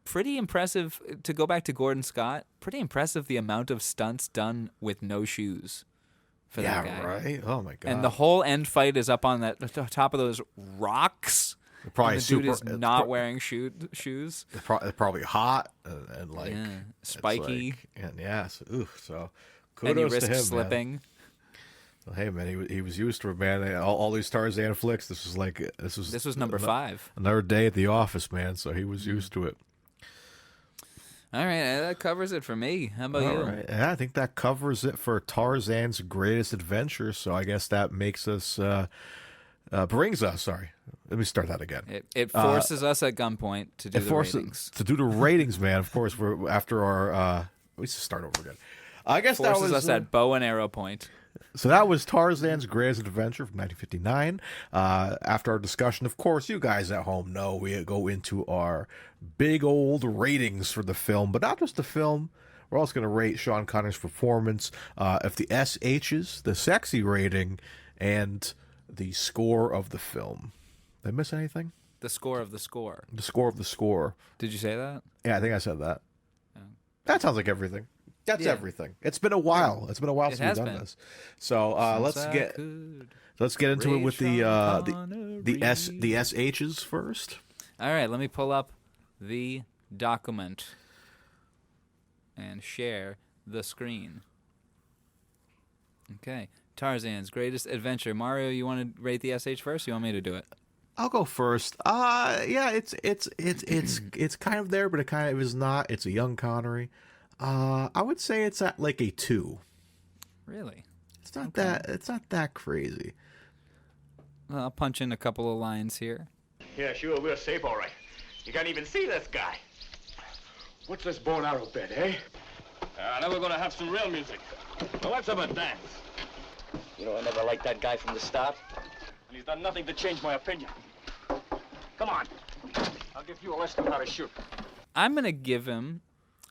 pretty impressive to go back to Gordon Scott. Pretty impressive the amount of stunts done with no shoes for that guy. Yeah, right. Oh my God. And the whole end fight is up on the top of those rocks. Probably the dude is not wearing shoes. It's probably hot and like spiky. So kudos and you risk to him, slipping. Man. Well, hey man, he was used to it, man. All these Tarzan flicks. This was number 5. Another day at the office, man. So he was used to it. All right, that covers it for me. How about you? All right, yeah, I think that covers it for Tarzan's Greatest Adventure. So I guess that makes us. Brings us. Sorry, let me start that again. It forces us at gunpoint to do the ratings. To do the ratings, man. Of course, we're after our. We should start over again. I guess forces that was us at bow and arrow point. So that was Tarzan's Greatest Adventure from 1959. After our discussion, of course, you guys at home know we go into our big old ratings for the film, but not just the film. We're also going to rate Sean Connery's performance, if the SHs, the sexy rating, and the score of the film. Did I miss anything? The score of the score. The score of the score. Did you say that? Yeah, I think I said that. Yeah. That sounds like everything. That's everything. It's been a while. It's been a while since we've done this. So let's get into it with the SHs first. All right, let me pull up the document and share the screen. Okay. Tarzan's Greatest Adventure. Mario, you want to rate the SH first? Or you want me to do it? I'll go first. Yeah, it's kind of there, but it kind of is not. It's a young Connery. I would say it's at like a 2. Really? It's not that. It's not that crazy. Well, I'll punch in a couple of lines here. Yeah, sure, we're safe, all right. You can't even see this guy. What's this bow and arrow bit, eh? Now we're gonna have some real music. Now let's have a dance. You know, I never liked that guy from the start. And he's done nothing to change my opinion. Come on. I'll give you a lesson on how to shoot. I'm going to give him,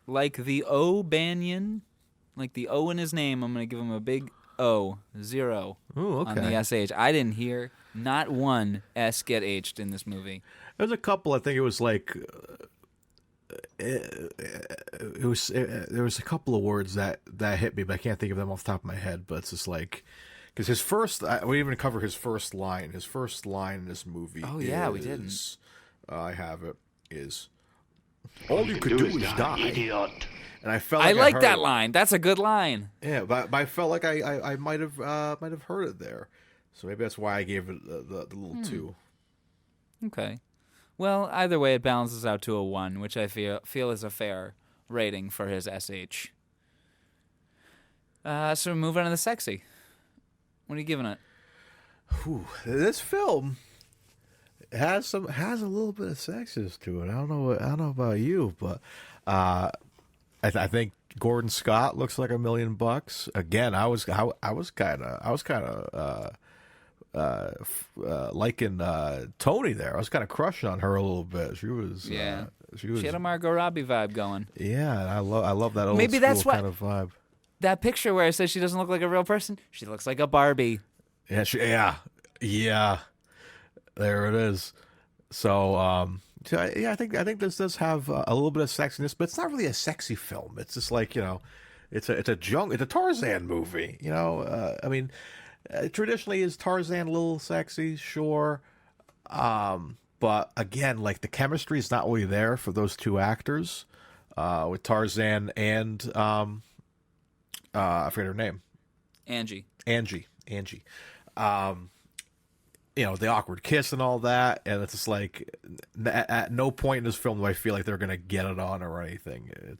like the O'Banion, like the O in his name, I'm going to give him a big O, 0 Ooh, on the SH. I didn't hear not one S get H'd in this movie. There's a couple. I think it was like there was a couple of words that hit me, but I can't think of them off the top of my head. But it's just like because his first, we even cover his first line. His first line in this movie. Oh yeah, we didn't. I have it. Is all you could do is die, idiot. And I felt I like like that line. That's a good line. Yeah, but I felt like I might have heard it there, so maybe that's why I gave it the little 2. Okay. Well, either way, it balances out to a 1, which I feel is a fair rating for his SH. So moving on to the sexy. What are you giving it? Whew, this film has a little bit of sexiness to it. I don't know about you, but I think Gordon Scott looks like $1 million. Again, I was kind of liking Tony there. I was kind of crushing on her a little bit. She was She had a Margot Robbie vibe going. Yeah, I love that old Maybe school that's what, kind of vibe. That picture where it says she doesn't look like a real person, she looks like a Barbie. Yeah. There it is. So, I think this does have a little bit of sexiness, but it's not really a sexy film. It's just like, it's a Tarzan movie. I mean, traditionally is Tarzan a little sexy? Sure. But again, like the chemistry is not really there for those two actors, with Tarzan and I forget her name. Angie. The awkward kiss and all that, and it's just like at no point in this film do I feel like they're gonna get it on or anything. It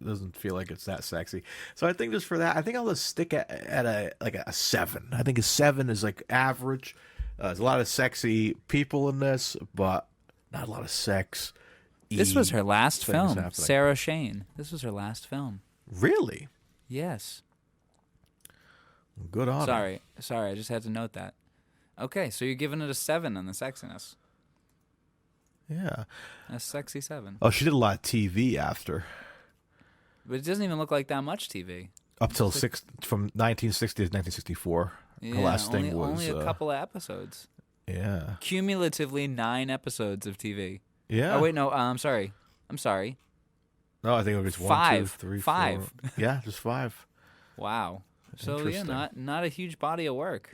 doesn't feel like it's that sexy. So I think just for that, I think I'll just stick at a 7. I think a 7 is like average. There's a lot of sexy people in this, but not a lot of sex. This was her last film, happening. Sara Shane. This was her last film. Really? Yes. Good on her. Sorry, I just had to note that. Okay, so you're giving it a 7 on the sexiness. Yeah. A sexy 7. Oh, she did a lot of TV after. But it doesn't even look like that much TV. Up till from 1960 to 1964. Yeah, the last thing was only a couple of episodes. Yeah. Cumulatively 9 episodes of TV. Yeah. Oh wait, no. I'm sorry. No, I think it was 5. 1, 2, 3, 5. 4. Yeah, just 5. Wow. So yeah, not a huge body of work.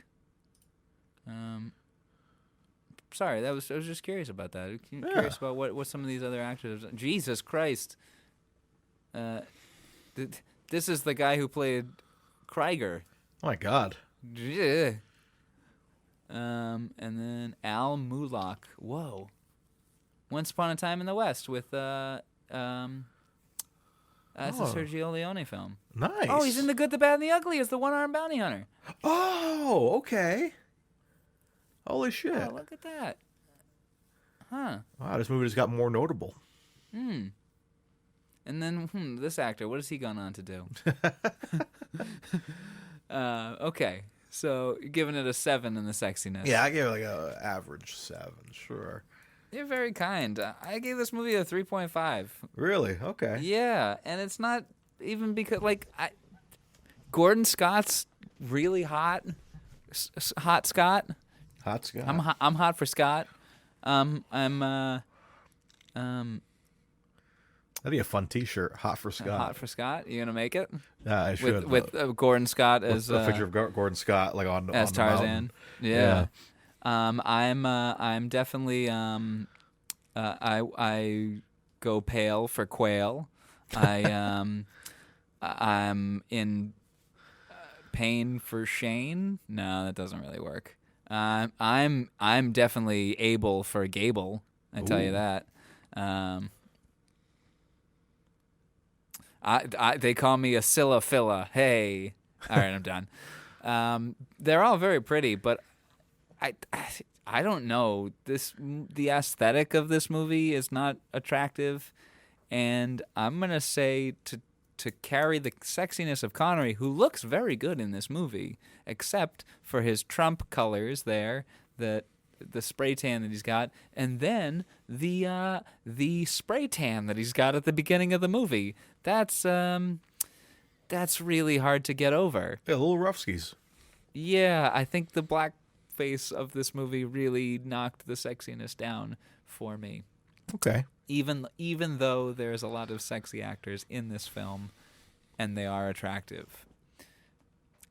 Sorry, I was just curious about that. Curious about what some of these other actors. Jesus Christ. This is the guy who played Krieger. Oh my God. Yeah. And then Al Mullock. Whoa. Once Upon a Time in the West with that's a Sergio Leone film. Nice. Oh, he's in The Good, the Bad, and the Ugly as the one-armed bounty hunter. Oh, okay. Holy shit. Oh, look at that. Huh. Wow, this movie just got more notable. And then this actor, what has he gone on to do? Okay. So you're giving it a 7 in the sexiness. Yeah, I gave it like a average 7, sure. You're very kind. I gave this movie a 3.5. Really? Okay. Yeah, and it's not even because Gordon Scott's really hot. Hot Scott. Hot Scott. I'm hot for Scott. That'd be a fun T-shirt. Hot for Scott. Hot for Scott. You gonna make it? Yeah, I should. With Gordon Scott as a picture of Gordon Scott, like on as on Tarzan. The Yeah. I'm definitely I go pale for Quayle. I'm in pain for Shane. No, that doesn't really work. I'm definitely able for Gable. I tell you that. They call me a Scylla. Hey. All right, I'm done. They're all very pretty, but I don't know. The aesthetic of this movie is not attractive, and I'm gonna say to carry the sexiness of Connery, who looks very good in this movie, except for his Trump colors there, the spray tan that he's got, and then the spray tan that he's got at the beginning of the movie. That's that's really hard to get over. Yeah, little roughskis. Yeah, I think the blackface of this movie really knocked the sexiness down for me. Okay. Even though there's a lot of sexy actors in this film, and they are attractive.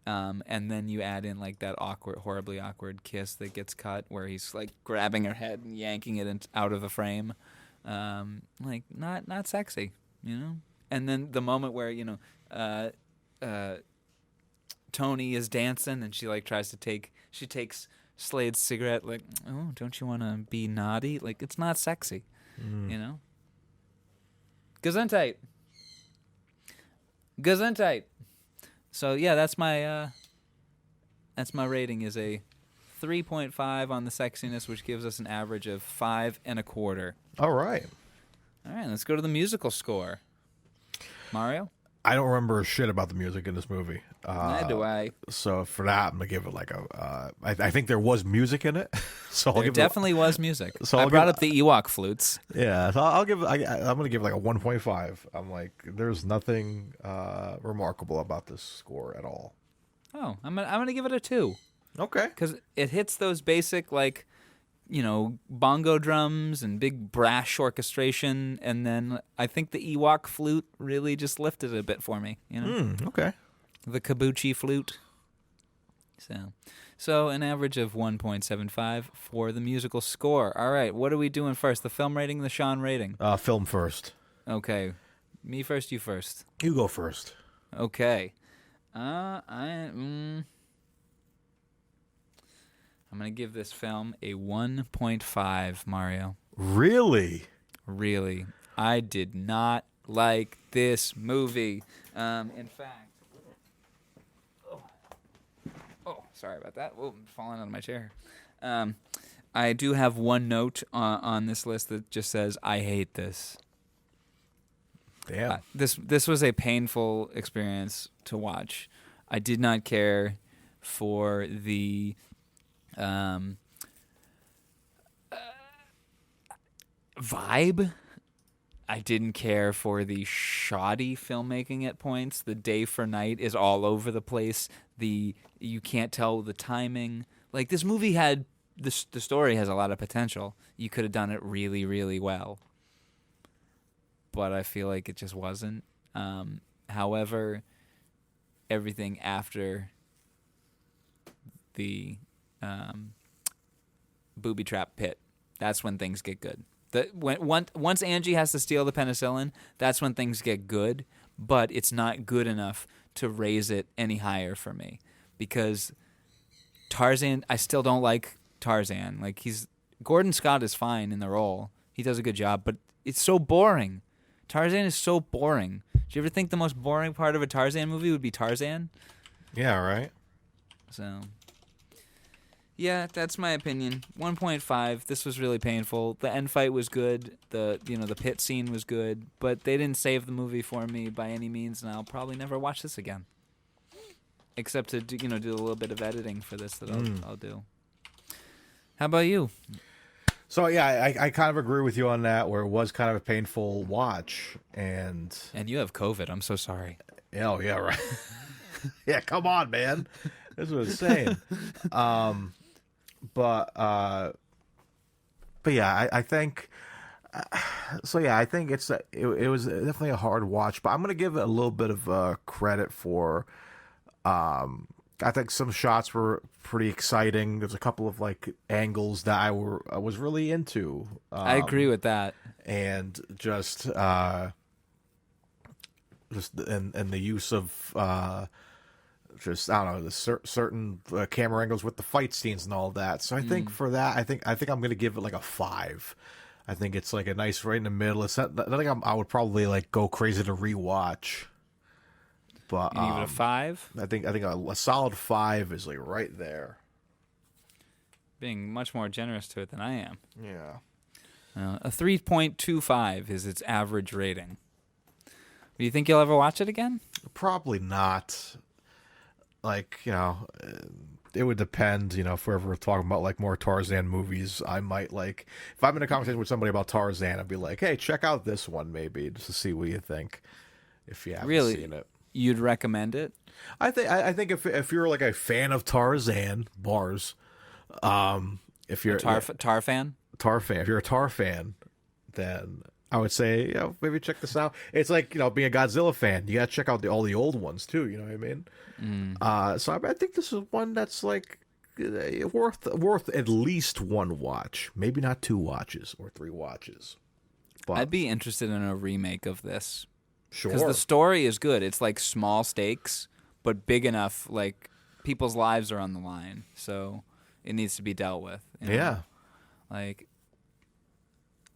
And then you add in like that horribly awkward kiss that gets cut, where he's like grabbing her head and yanking it out of the frame, like not sexy, you know. And then the moment where Tony is dancing and she like takes Slade's cigarette, like, oh, don't you want to be naughty? Like, it's not sexy, you know. Gesundheit. So yeah, that's my rating is a 3.5 on the sexiness, which gives us an average of 5.25. All right, let's go to the musical score. Mario? I don't remember shit about the music in this movie. Neither do I. So for that, I'm gonna give it like a. I think there was music in it, so There definitely was music. So I brought up the Ewok flutes. Yeah, so I'm gonna give it like a 1.5. I'm like, there's nothing remarkable about this score at all. Oh, I'm gonna give it a 2. Okay. Because it hits those basic, like, bongo drums and big brash orchestration, and then I think the Ewok flute really just lifted it a bit for me, Okay. The kabuki flute. So an average of 1.75 for the musical score. All right, what are we doing first? The film rating, the Sean rating? Film first. Okay. Me first, you first. You go first. Okay. I'm going to give this film a 1.5, Mario. Really? Really. I did not like this movie. In fact... Oh, sorry about that. Oh, I'm falling out of my chair. I do have one note on this list that just says, I hate this. Damn. This was a painful experience to watch. I did not care for the vibe. I didn't care for the shoddy filmmaking at points. The day for night is all over the place. You can't tell the timing. Like, this movie had the story has a lot of potential. You could have done it really, really well. But I feel like it just wasn't. However, everything after the booby trap pit, that's when things get good. Once Angie has to steal the penicillin, that's when things get good, but it's not good enough to raise it any higher for me. Because Tarzan, I still don't like Tarzan. Like, Gordon Scott is fine in the role. He does a good job, but it's so boring. Tarzan is so boring. Do you ever think the most boring part of a Tarzan movie would be Tarzan? Yeah, right. So, yeah, that's my opinion. 1.5. This was really painful. The end fight was good. The pit scene was good, but they didn't save the movie for me by any means, and I'll probably never watch this again. Except to do a little bit of editing for this that I'll do. How about you? So yeah, I kind of agree with you on that, where it was kind of a painful watch, and you have COVID. I'm so sorry. Oh yeah, right. Yeah, come on, man. This was insane. But yeah, I think. So yeah, I think it was definitely a hard watch, but I'm gonna give it a little bit of credit for. I think some shots were pretty exciting. There's a couple of like angles that I was really into. I agree with that. And just and the use of just I don't know the certain camera angles with the fight scenes and all that. So I think for that, I think I'm gonna give it like a 5. I think it's like a nice right in the middle. It's not, I think I would probably like go crazy to rewatch. But you give it a 5? I think a solid 5 is like right there. Being much more generous to it than I am. Yeah. A 3.25 is its average rating. Do you think you'll ever watch it again? Probably not. Like, it would depend, if we're ever talking about like more Tarzan movies, I might like, if I'm in a conversation with somebody about Tarzan, I'd be like, hey, check out this one maybe, just to see what you think, if you haven't seen it. You'd recommend it? I think if you're like a fan of Tarzan bars, if you're Tar fan? Tar fan, if you're a Tar fan, then I would say, maybe check this out. It's like, being a Godzilla fan, you gotta check out all the old ones too. You know what I mean? So I think this is one that's like worth at least one watch, maybe not 2 watches or 3 watches. But I'd be interested in a remake of this. Sure. Because the story is good. It's like small stakes, but big enough. Like people's lives are on the line, so it needs to be dealt with. Yeah. Like,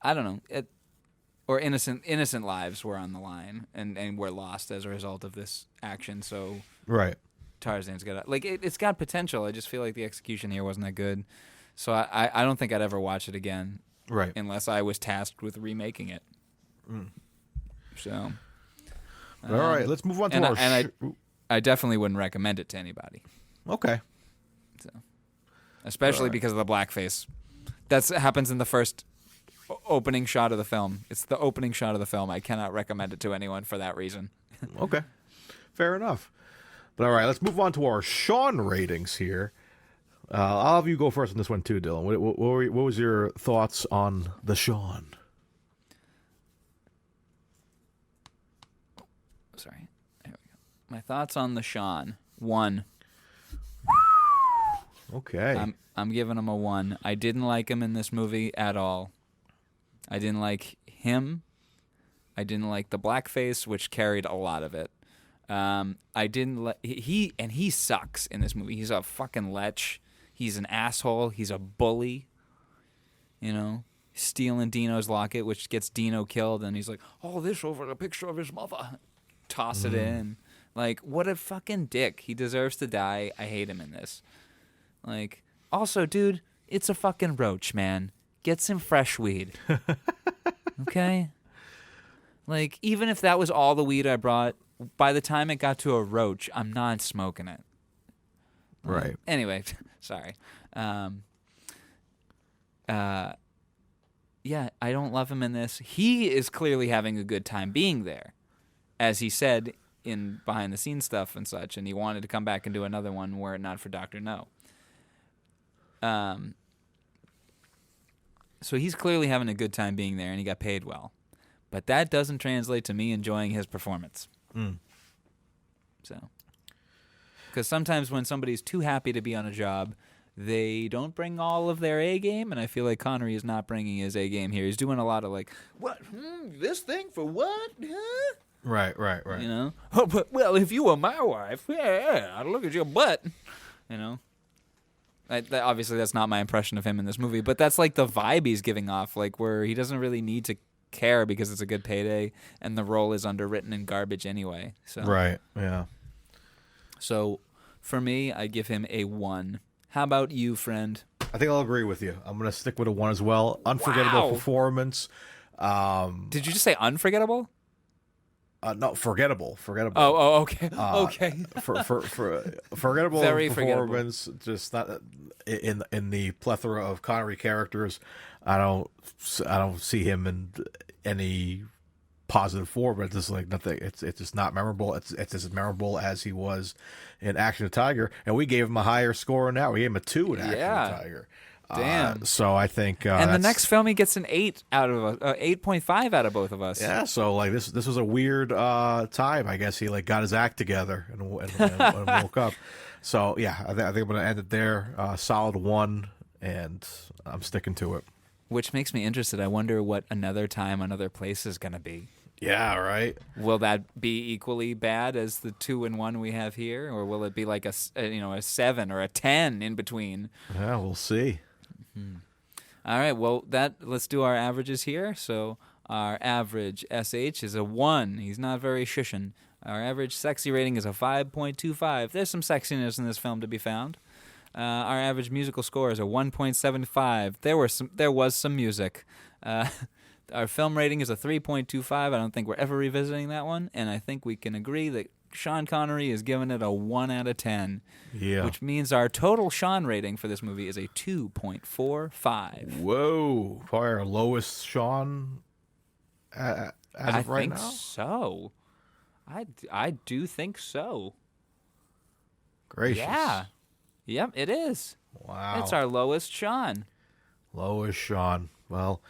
I don't know. Or innocent lives were on the line and were lost as a result of this action. So right. Tarzan's got it's got potential. I just feel like the execution here wasn't that good. So I don't think I'd ever watch it again. Right. Unless I was tasked with remaking it. So. All right, let's move on to our. I definitely wouldn't recommend it to anybody. Okay. So, especially because of the blackface. That happens in the first opening shot of the film. It's the opening shot of the film. I cannot recommend it to anyone for that reason. Okay. Fair enough. But all right, let's move on to our Sean ratings here. I'll have you go first on this one too, Dylan. What was your thoughts on the Sean? Sorry. There we go. My thoughts on the Sean. 1. Okay. I'm giving him a 1. I didn't like him in this movie at all. I didn't like him. I didn't like the blackface, which carried a lot of it. I didn't like he sucks in this movie. He's a fucking lech. He's an asshole. He's a bully. Stealing Dino's locket, which gets Dino killed, and he's like, "Oh, this over the picture of his mother." Toss it in. Like, what a fucking dick. He deserves to die. I hate him in this. Like, also, dude, it's a fucking roach, man. Get some fresh weed. Okay? Like, even if that was all the weed I brought, by the time it got to a roach, I'm not smoking it. Right. Anyway, sorry. Yeah, I don't love him in this. He is clearly having a good time being there, as he said in behind-the-scenes stuff and such, and he wanted to come back and do another one were it not for Dr. No. So he's clearly having a good time being there, and he got paid well. But that doesn't translate to me enjoying his performance. So, because sometimes when somebody's too happy to be on a job, they don't bring all of their A game, and I feel like Connery is not bringing his A game here. He's doing a lot of like, what? This thing for what? Huh? Right. Oh, but, well, if you were my wife, yeah, I'd look at your butt. Obviously, that's not my impression of him in this movie, but that's like the vibe he's giving off, like where he doesn't really need to care because it's a good payday, and the role is underwritten and garbage anyway. So right, yeah. So for me, I give him a 1. How about you, friend? I think I'll agree with you. I'm going to stick with a 1 as well. Unforgettable performance. Did you just say unforgettable? No, forgettable. Oh, okay. Okay. For forgettable Very performance, forgettable. just not in the plethora of Connery characters. I don't see him in any positive form. It's just like nothing. It's just not memorable. It's as memorable as he was in Action of Tiger, and we gave him a higher score in that. We gave him a 2 in Action of Tiger. Damn. So I think, and the next film he gets an 8 out of 8.5 out of both of us. Yeah. So like this was a weird time. I guess he like got his act together and woke up. So yeah, I think I'm going to end it there. Solid 1, and I'm sticking to it. Which makes me interested. I wonder what Another Time, Another Place is going to be. Yeah, right. Will that be equally bad as the 2 and 1 we have here, or will it be like a 7 or a 10 in between? Yeah, we'll see. All right, well, let's do our averages here. So our average SH is a 1. He's not very shushin'. Our average sexy rating is a 5.25. There's some sexiness in this film to be found. Our average musical score is a 1.75. There was some music. Our film rating is a 3.25. I don't think we're ever revisiting that one, and I think we can agree that Sean Connery is giving it a 1 out of 10. Yeah. Which means our total Sean rating for this movie is a 2.45. Whoa. Probably our lowest Sean as of right now? I think so. I do think so. Gracious. Yeah. Yep, it is. Wow. It's our lowest Sean. Lowest Sean. Well,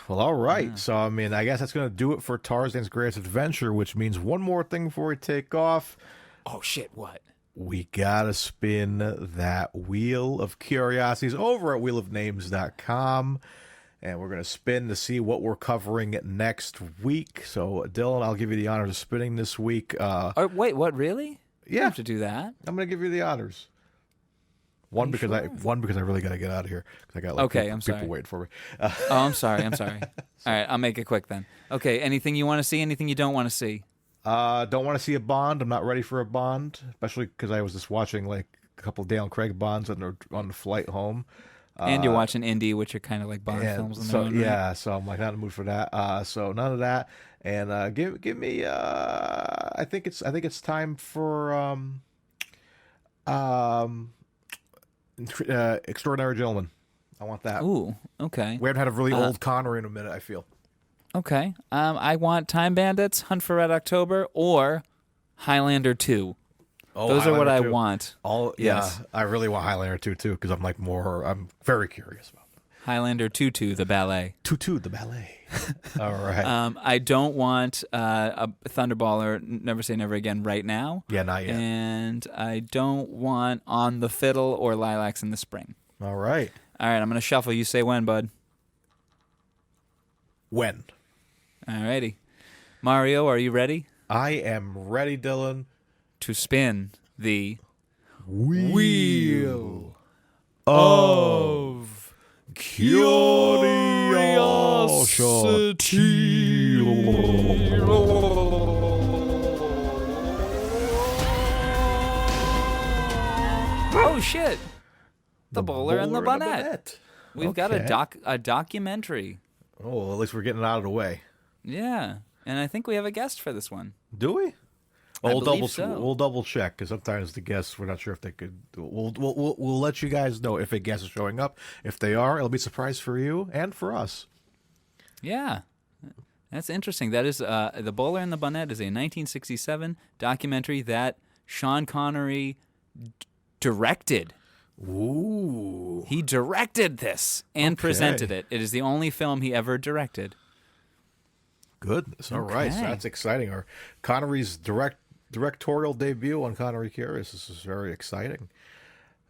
all right. Yeah. So, I mean, I guess that's going to do it for Tarzan's Greatest Adventure, which means one more thing before we take off. Oh, shit, what? We got to spin that Wheel of Curiosities over at wheelofnames.com. And we're going to spin to see what we're covering next week. So, Dylan, I'll give you the honors of spinning this week. Wait, what, really? Yeah. You have to do that? I'm going to give you the honors. One because I really got to get out of here because I got people waiting for me. I'm sorry. All right, I'll make it quick then. Okay, anything you want to see? Anything you don't want to see? Don't want to see a Bond. I'm not ready for a Bond, especially because I was just watching like a couple of Daniel Craig Bonds on the flight home. And you're watching Indy, which are kind of like Bond films. So I'm like not in the mood for that. So none of that. And give me. I think it's time for Extraordinary Gentleman. I want that. Ooh, okay. We haven't had a really old Connery in a minute, I feel. Okay. I want Time Bandits, Hunt for Red October, or Highlander 2. Oh, those Highlander are what 2. I want. Yes. I really want Highlander 2 too because I'm very curious about it. Highlander 2 the ballet. 2 the ballet. All right. I don't want a Thunderballer, Never Say Never Again right now. Yeah, not yet. And I don't want On the Fiddle or Lilacs in the Spring. All right. All right, I'm going to shuffle. You say when, bud? When? All righty. Mario, are you ready? I am ready, Dylan. To spin the Wheel of Curiosity. Oh, shit. The Bowler and the Bonnet. We've got a documentary. Oh, well, at least we're getting it out of the way. Yeah, and I think we have a guest for this one. Do we? We'll double check because sometimes the guests we're not sure if they could. We'll let you guys know if a guest is showing up. If they are, it'll be a surprise for you and for us. Yeah, that's interesting. That is The Bowler and the Bonnet is a 1967 documentary that Sean Connery directed. Ooh, he directed this and presented it. It is the only film he ever directed. Goodness. All right. So that's exciting. Our Connery's directorial debut on Connery Curious. This is very exciting.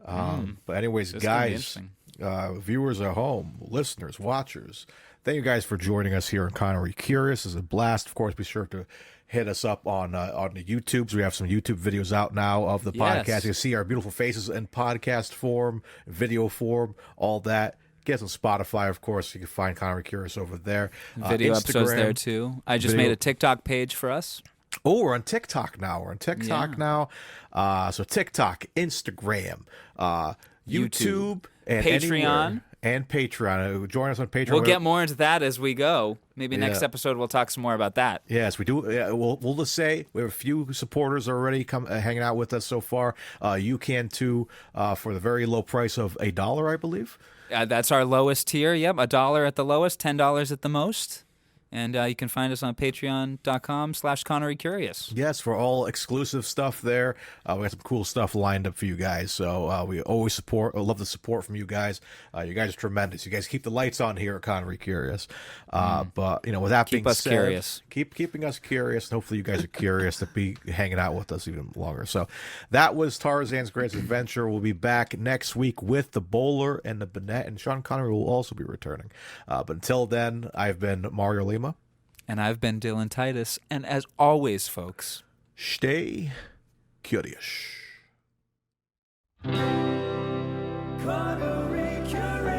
But anyways, guys, viewers at home, listeners, watchers, thank you guys for joining us here on Connery Curious. It's a blast. Of course, be sure to hit us up on the YouTubes. We have some YouTube videos out now of the podcast. You can see our beautiful faces in podcast form, video form, all that. Get us on Spotify, of course. You can find Connery Curious over there. Video episodes there, too. I just made a TikTok page for us. Oh, we're on TikTok now. So TikTok, Instagram, YouTube, and Patreon. And Patreon. Join us on Patreon. We'll get more into that as we go. Maybe next episode we'll talk some more about that. Yes, we do. Yeah, we'll just say we have a few supporters already hanging out with us so far. You can too for the very low price of $1, I believe. That's our lowest tier. Yep, $1 at the lowest, $10 at the most. And you can find us on patreon.com/ConneryCurious. Yes, for all exclusive stuff there. We got some cool stuff lined up for you guys. So we always love the support from you guys. You guys are tremendous. You guys keep the lights on here at Connery Curious. But, with that being said, curious. Keep keeping us curious. And hopefully you guys are curious to be hanging out with us even longer. So that was Tarzan's Greatest Adventure. We'll be back next week with the Bowler and the Bonnet. And Sean Connery will also be returning. But until then, I've been Mario Lima. And I've been Dylan Titus. And as always, folks, stay curious. Connery Curious.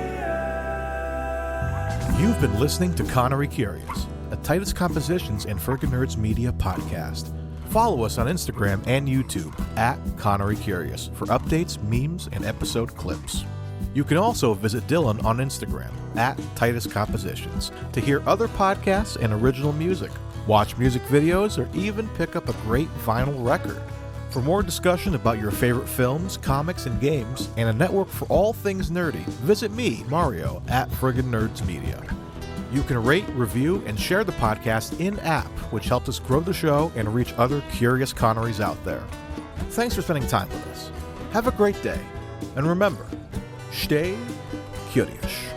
You've been listening to Connery Curious, a Titus Compositions and Friggin' Nerds Media podcast. Follow us on Instagram and YouTube at Connery Curious for updates, memes, and episode clips. You can also visit Dylan on Instagram at Titus Compositions to hear other podcasts and original music, watch music videos, or even pick up a great vinyl record. For more discussion about your favorite films, comics, and games, and a network for all things nerdy, visit me, Mario, at Friggin' Nerds Media. You can rate, review, and share the podcast in-app, which helps us grow the show and reach other curious Connerys out there. Thanks for spending time with us. Have a great day. And remember, stay curious.